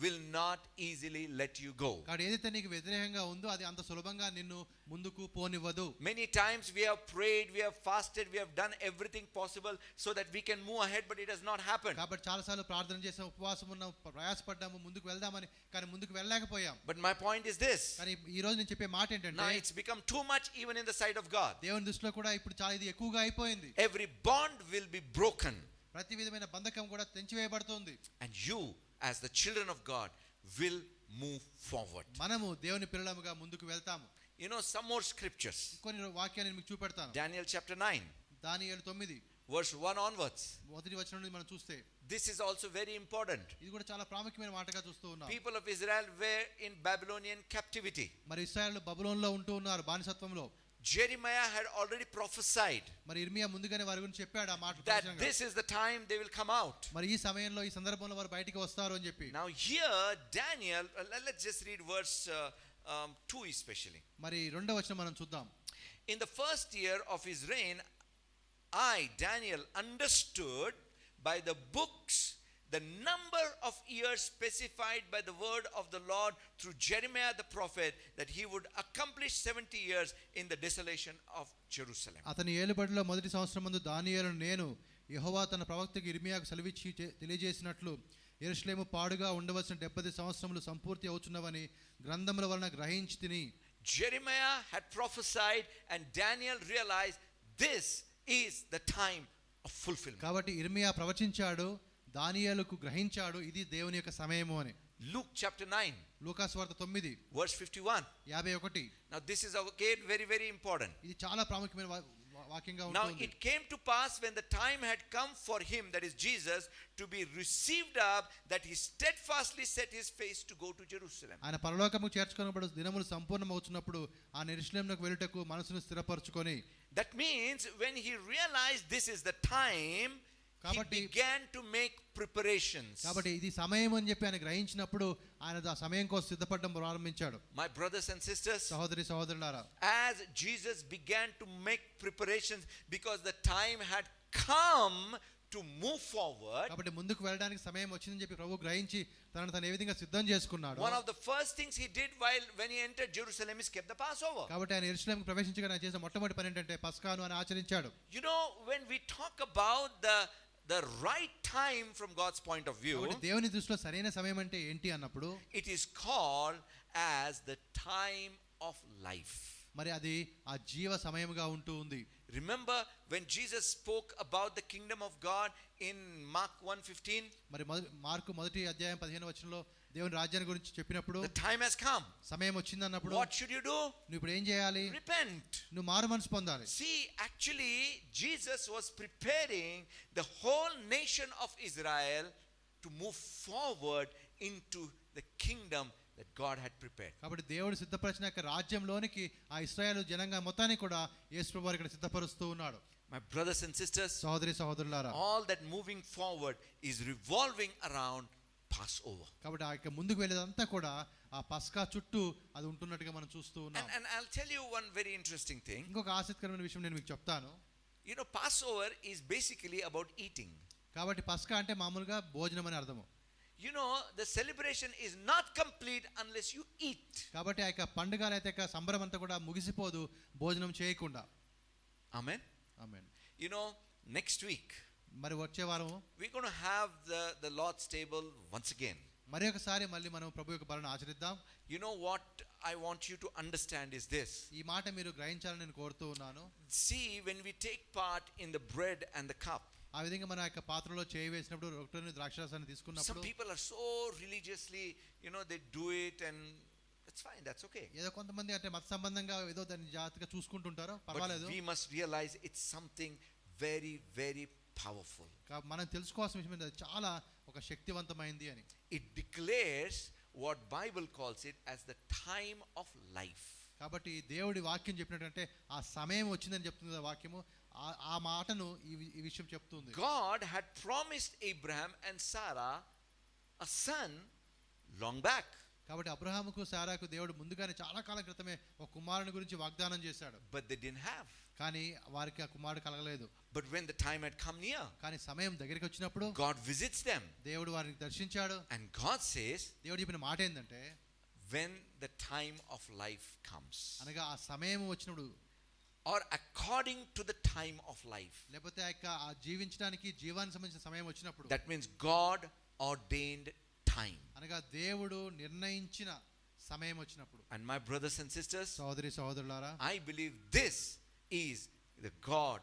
will not easily let you go. కాబట్టి ఏదైతే నీకు వ్యతిరేకంగా ఉందో అది అంత సులభంగా నిన్ను ముందుకు పోనివ్వదు. Many times we have prayed, we have fasted, we have done everything possible so that we can move ahead, but it has not happened. కాబట్టి చాలాసార్లు ప్రార్థన చేసాం, ఉపవాసం ఉన్నాం, ప్రయాసపడ్డాము, ముందుకు వెళ్దామని, కానీ ముందుకు వెళ్ళలేకపోయాం. But my point is this, కానీ ఈ రోజు నేను చెప్పే మాట ఏంటంటే now it's become too much even in the sight of God. దేవుని దృష్టిలో కూడా ఇప్పుడు చాలా ఇది ఎక్కువగా అయిపోయింది. Every bond will be broken, ప్రతి విధమైన బంధకం కూడా తెంచివేయబడుతుంది. and you as the children of God will move forward. మనము దేవుని పిల్లలముగా ముందుకు వెళ్తాము. You know, some more scriptures. కొన్ని వాక్యాలు నేను మీకు చూపెడతాను. Daniel chapter 9 దానియేలు 9 verse 1 onwards. మొదటి వచనం నుండి మనం చూస్తే This is also very important. ఇది కూడా చాలా ప్రాముఖ్యమైన మాటగా చూస్తూ ఉన్నాం. People of Israel were in Babylonian captivity. మరి ఇశ్రాయేలు బబులోనులో ఉంటూ ఉన్నారు బానిసత్వంలో. Jeremiah had already prophesied మరి ఇర్మియా ముందుగానే వారి గురించి చెప్పాడు ఆ మాట that ప్రవచనంగా. this is the time they will come out. మరి ఈ సమయంలో ఈ సందర్భంలో వారు బయటికి వస్తారు అని చెప్పి. Now here Daniel, let's just read verse 2 especially. మరి రెండవ వచనం మనం చూద్దాం. In the first year of his reign, I, Daniel, understood by the books the number of years specified by the word of the Lord through Jeremiah the prophet, that he would accomplish 70 years in the desolation of Jerusalem. అతని ఏలుబడిలో మొదటి సంవత్సరం ముందు దానియేలును నేను యెహోవా తన ప్రవక్తకి ఇర్మియాకు సెలవిచ్చి తెలియజేసినట్లు యెరూషలేము పాడుగా ఉండవలసిన 70 సంవత్సరములు సంపూర్తి అవుచున్నవని గ్రంథముల వలన గ్రహించి తిని. Jeremiah had prophesied and Daniel realized this is the time of fulfillment. కాబట్టి ఇర్మియా ప్రవచించాడు, దానియేలుకు గ్రహించాడు ఇది దేవుని యొక్క సమయము అని. Luke chapter 9 లూకాసు వార్త 9 verse 51. 51. Now this is again very very important. ఇది చాలా ప్రాముఖ్యమైన వాక్యంగా Now ఉంటుంది. it came to pass when the time had come for him, that is Jesus, to be received up, that he steadfastly set his face to go to Jerusalem. ఆయన పరలోకముకు చేర్చుకొనబడు దినములు సంపూర్ణమవుతున్నప్పుడు ఆయన యెరూషలేమునకు వెళ్ళుటకు మనసును స్థిరపరచుకొని. That means when he realized this is the time, he కాబట్టి began to make preparations. కాబట్టి ఇది సమయం అని చెప్పి ఆయన గ్రహించినప్పుడు ఆయన ఆ సమయం కోసం సిద్ధపడడం ప్రారంభించాడు. My brothers and sisters, సహోదరులారా, as Jesus began to make preparations because the time had come to move forward, కాబట్టి ముందుకు వెళ్ళడానికి సమయం వచ్చిందని చెప్పి ప్రభు గ్రహించి తనను తను ఏ విధంగా సిద్ధం చేసుకున్నాడు. one of the first things he did when he entered Jerusalem is kept the Passover. కాబట్టి ఆయన యెరూషలేముకు ప్రవేశించగానే ఆయన చేసిన మొట్టమొదటి పని ఏంటంటే పస్కాను ఆయన ఆచరించాడు. You know, when we talk about the right time from God's point of view, కాబట్టి దేవుని దృష్టిలో సరైన సమయం అంటే ఏంటి అన్నప్పుడు it is called as the time of life. మరి అది ఆ జీవ సమయముగా ఉంటూ ఉంది. Remember when Jesus spoke about the kingdom of God in Mark 1:15? మరి మార్కు మొదటి అధ్యాయం 15వ వచనంలో దేవుని రాజ్యాన్ని గురించి చెప్పినప్పుడు The time has come. సమయం వచ్చింది అన్నప్పుడు What should you do? నువ్వు ఇప్పుడు ఏం చేయాలి? Repent. నువ్వు మారు మనసు పొందాలి. See, actually Jesus was preparing the whole nation of Israel to move forward into the kingdom that God had prepared. కాబట్టి దేవుడు సిద్ధపరిచిన యొక్క రాజ్యంలోనికి ఆ ఇశ్రాయేలు జనాంగం మొత్తాన్ని కూడా యేసు ప్రభువు ఇక్కడ సిద్ధపరుస్తూ ఉన్నాడు. My brothers and sisters, సహోదరి సహోదరులారా, all that moving forward is revolving around Passover. కాబట్టి ఆ యొక్క ముందుకు వెళ్ళేదంతా కూడా ఆ పస్కా చుట్టూ అది ఉంటున్నట్టుగా మనం చూస్తూ ఉన్నాం. And I'll tell you one very interesting thing. ఇంకొక ఆసక్తికరమైన విషయం నేను మీకు చెప్తాను. You know, Passover is basically about eating. కాబట్టి పస్కా అంటే మామూలుగా భోజనం అని అర్థము. You know, the celebration is not complete unless you eat. కాబట్టి ఆ యొక్క పండుగ అయితే సంబరం అంతా కూడా ముగిసిపోదు భోజనం చేయకుండా. Amen. Amen. You know, next week మరి వచ్చే వారం we're going to have the Lord's table once again. మరి ఒకసారి మళ్ళీ మనం ప్రభు యొక్క బలిని ఆచరిద్దాం. You know what I want you to understand is this. ఈ మాట మీరు గ్రహించాలని నేను కోరుతూ ఉన్నాను. See, when we take part in the bread and the cup, ఆ విధంగా మన యొక్క పాత్రలో చేయి వేసినప్పుడు రొట్టెను ద్రాక్షరసాన్ని some తీసుకున్నప్పుడు people are so religiously, you know, they do it and that's fine, that's okay. ఏదో కొంతమంది అంటే మత సంబంధంగా ఏదో దాన్ని జాగ్రత్తగా చూసుకుంటుంటారో But పర్వాలేదు. we must realize it's something very, very powerful. మనం తెలుసుకోవాల్సిన విషయం ఏంటంటే అది చాలా ఒక శక్తివంతమైంది అని. It declares what Bible calls it as the time of life. కాబట్టి దేవుడి వాక్యం చెప్పినట్టంటే ఆ సమయం వచ్చిందని చెప్తుంది ఆ వాక్యము. ఆ మాటను ఈ విషయం చెప్తుంది. God had promised Abraham and Sarah a son long back. కాబట్టి అబ్రహాముకు సారాకు దేవుడు ముందుగానే చాలా కాలం క్రితమే ఒక కుమారుని గురించి వాగ్దానం చేశాడు. But they didn't have. కానీ వారికి ఆ కుమారుడు కలగలేదు. But when the time had come near, కానీ సమయం దగ్గరికి వచ్చినప్పుడు God visits them. దేవుడు వారిని దర్శించాడు. And God says, దేవుడు చెప్పిన మాట ఏంటంటే when the time of life comes, అనగా ఆ సమయం వచ్చినప్పుడు or according to the time of life, లేకపోతే ఆ జీవించడానికి జీవానికి సంబంధించిన సమయం వచ్చినప్పుడు, that means God ordained time. అనగా దేవుడు నిర్ణయించిన సమయం వచ్చినప్పుడు. And my brothers and sisters, సోదరి సహోదరులారా, I believe this is the God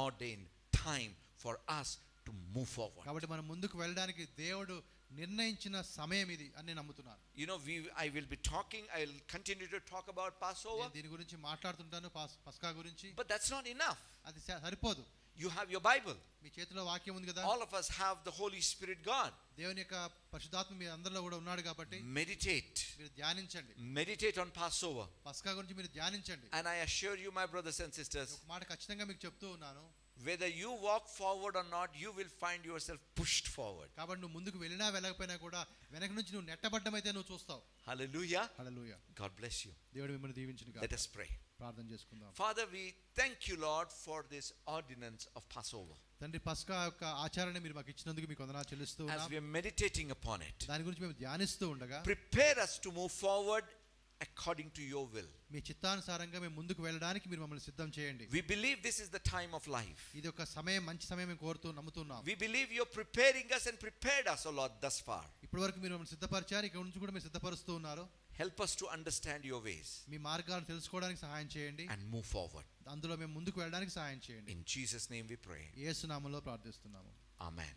ordained time for us to move forward. కాబట్టి మనం ముందుకు వెళ్ళడానికి దేవుడు నిర్ణయించిన సమయం ఇది అని నేను నమ్ముతున్నాను. You know, I will be talking, I will continue to talk about Passover. నేను దీని గురించి మాట్లాడుతుంటాను, పస్కా గురించి. But that's not enough. అది సరిపోదు. You have your Bible. మీ చేతిలో వాక్యం ఉంది కదా. All of us have the Holy Spirit God. దేవుని యొక్క పరిశుద్ధాత్మ మీ అందరిలో కూడా ఉన్నాడు కాబట్టి Meditate. మీరు ధ్యానించండి. Meditate on Passover. పస్కా గురించి మీరు ధ్యానించండి. And I assure you, my brothers and sisters, ఒక మాట ఖచ్చితంగా మీకు చెప్తూ ఉన్నాను. whether you walk forward or not, you will find yourself pushed forward. కాబట్టి నువ్వు ముందుకు వెళ్ళినా వెళ్ళకపోయినా కూడా వెనక నుంచి నువ్వు నెట్టబడ్డమైతే నువ్వు చూస్తావు. Hallelujah. Hallelujah. God bless you. దేవుడు మిమ్మల్ని దీవించును గాక. Let us pray. ప్రార్థన చేసుకుందాం. Father, we thank you, Lord, for this ordinance of Passover. తండ్రి పస్కా యొక్క ఆచరణని మీరు మాకు ఇచ్చినందుకు మీకు వందనాలు చెల్లిస్తూ As ఉన్నాం. we are meditating upon it, దాని గురించి మేము ధ్యానిస్తూ ఉండగా prepare us to move forward according to your will. మీ చిత్తానుసారంగా మేము ముందుకు వెళ్ళడానికి మీరు మమ్మల్ని సిద్ధం చేయండి. We believe this is the time of life. ఇది ఒక సమయం, మంచి సమయం మేము కోరుతూ నమ్ముతున్నాం. We believe you're preparing us and prepared us, O Lord, thus far. ఇప్పటివరకు మీరు మమ్మల్ని సిద్ధపరిచారు, ఇక్కడ నుంచి కూడా మీరు సిద్ధపరుస్తూ ఉన్నారు. Help us to understand your ways మీ మార్గాలను తెలుసుకోవడానికి సహాయం చేయండి. and move forward. అందులో మేము ముందుకు వెళ్ళడానికి సహాయం చేయండి. In Jesus' name we pray. యేసు నామములో ప్రార్థిస్తున్నాము. Amen.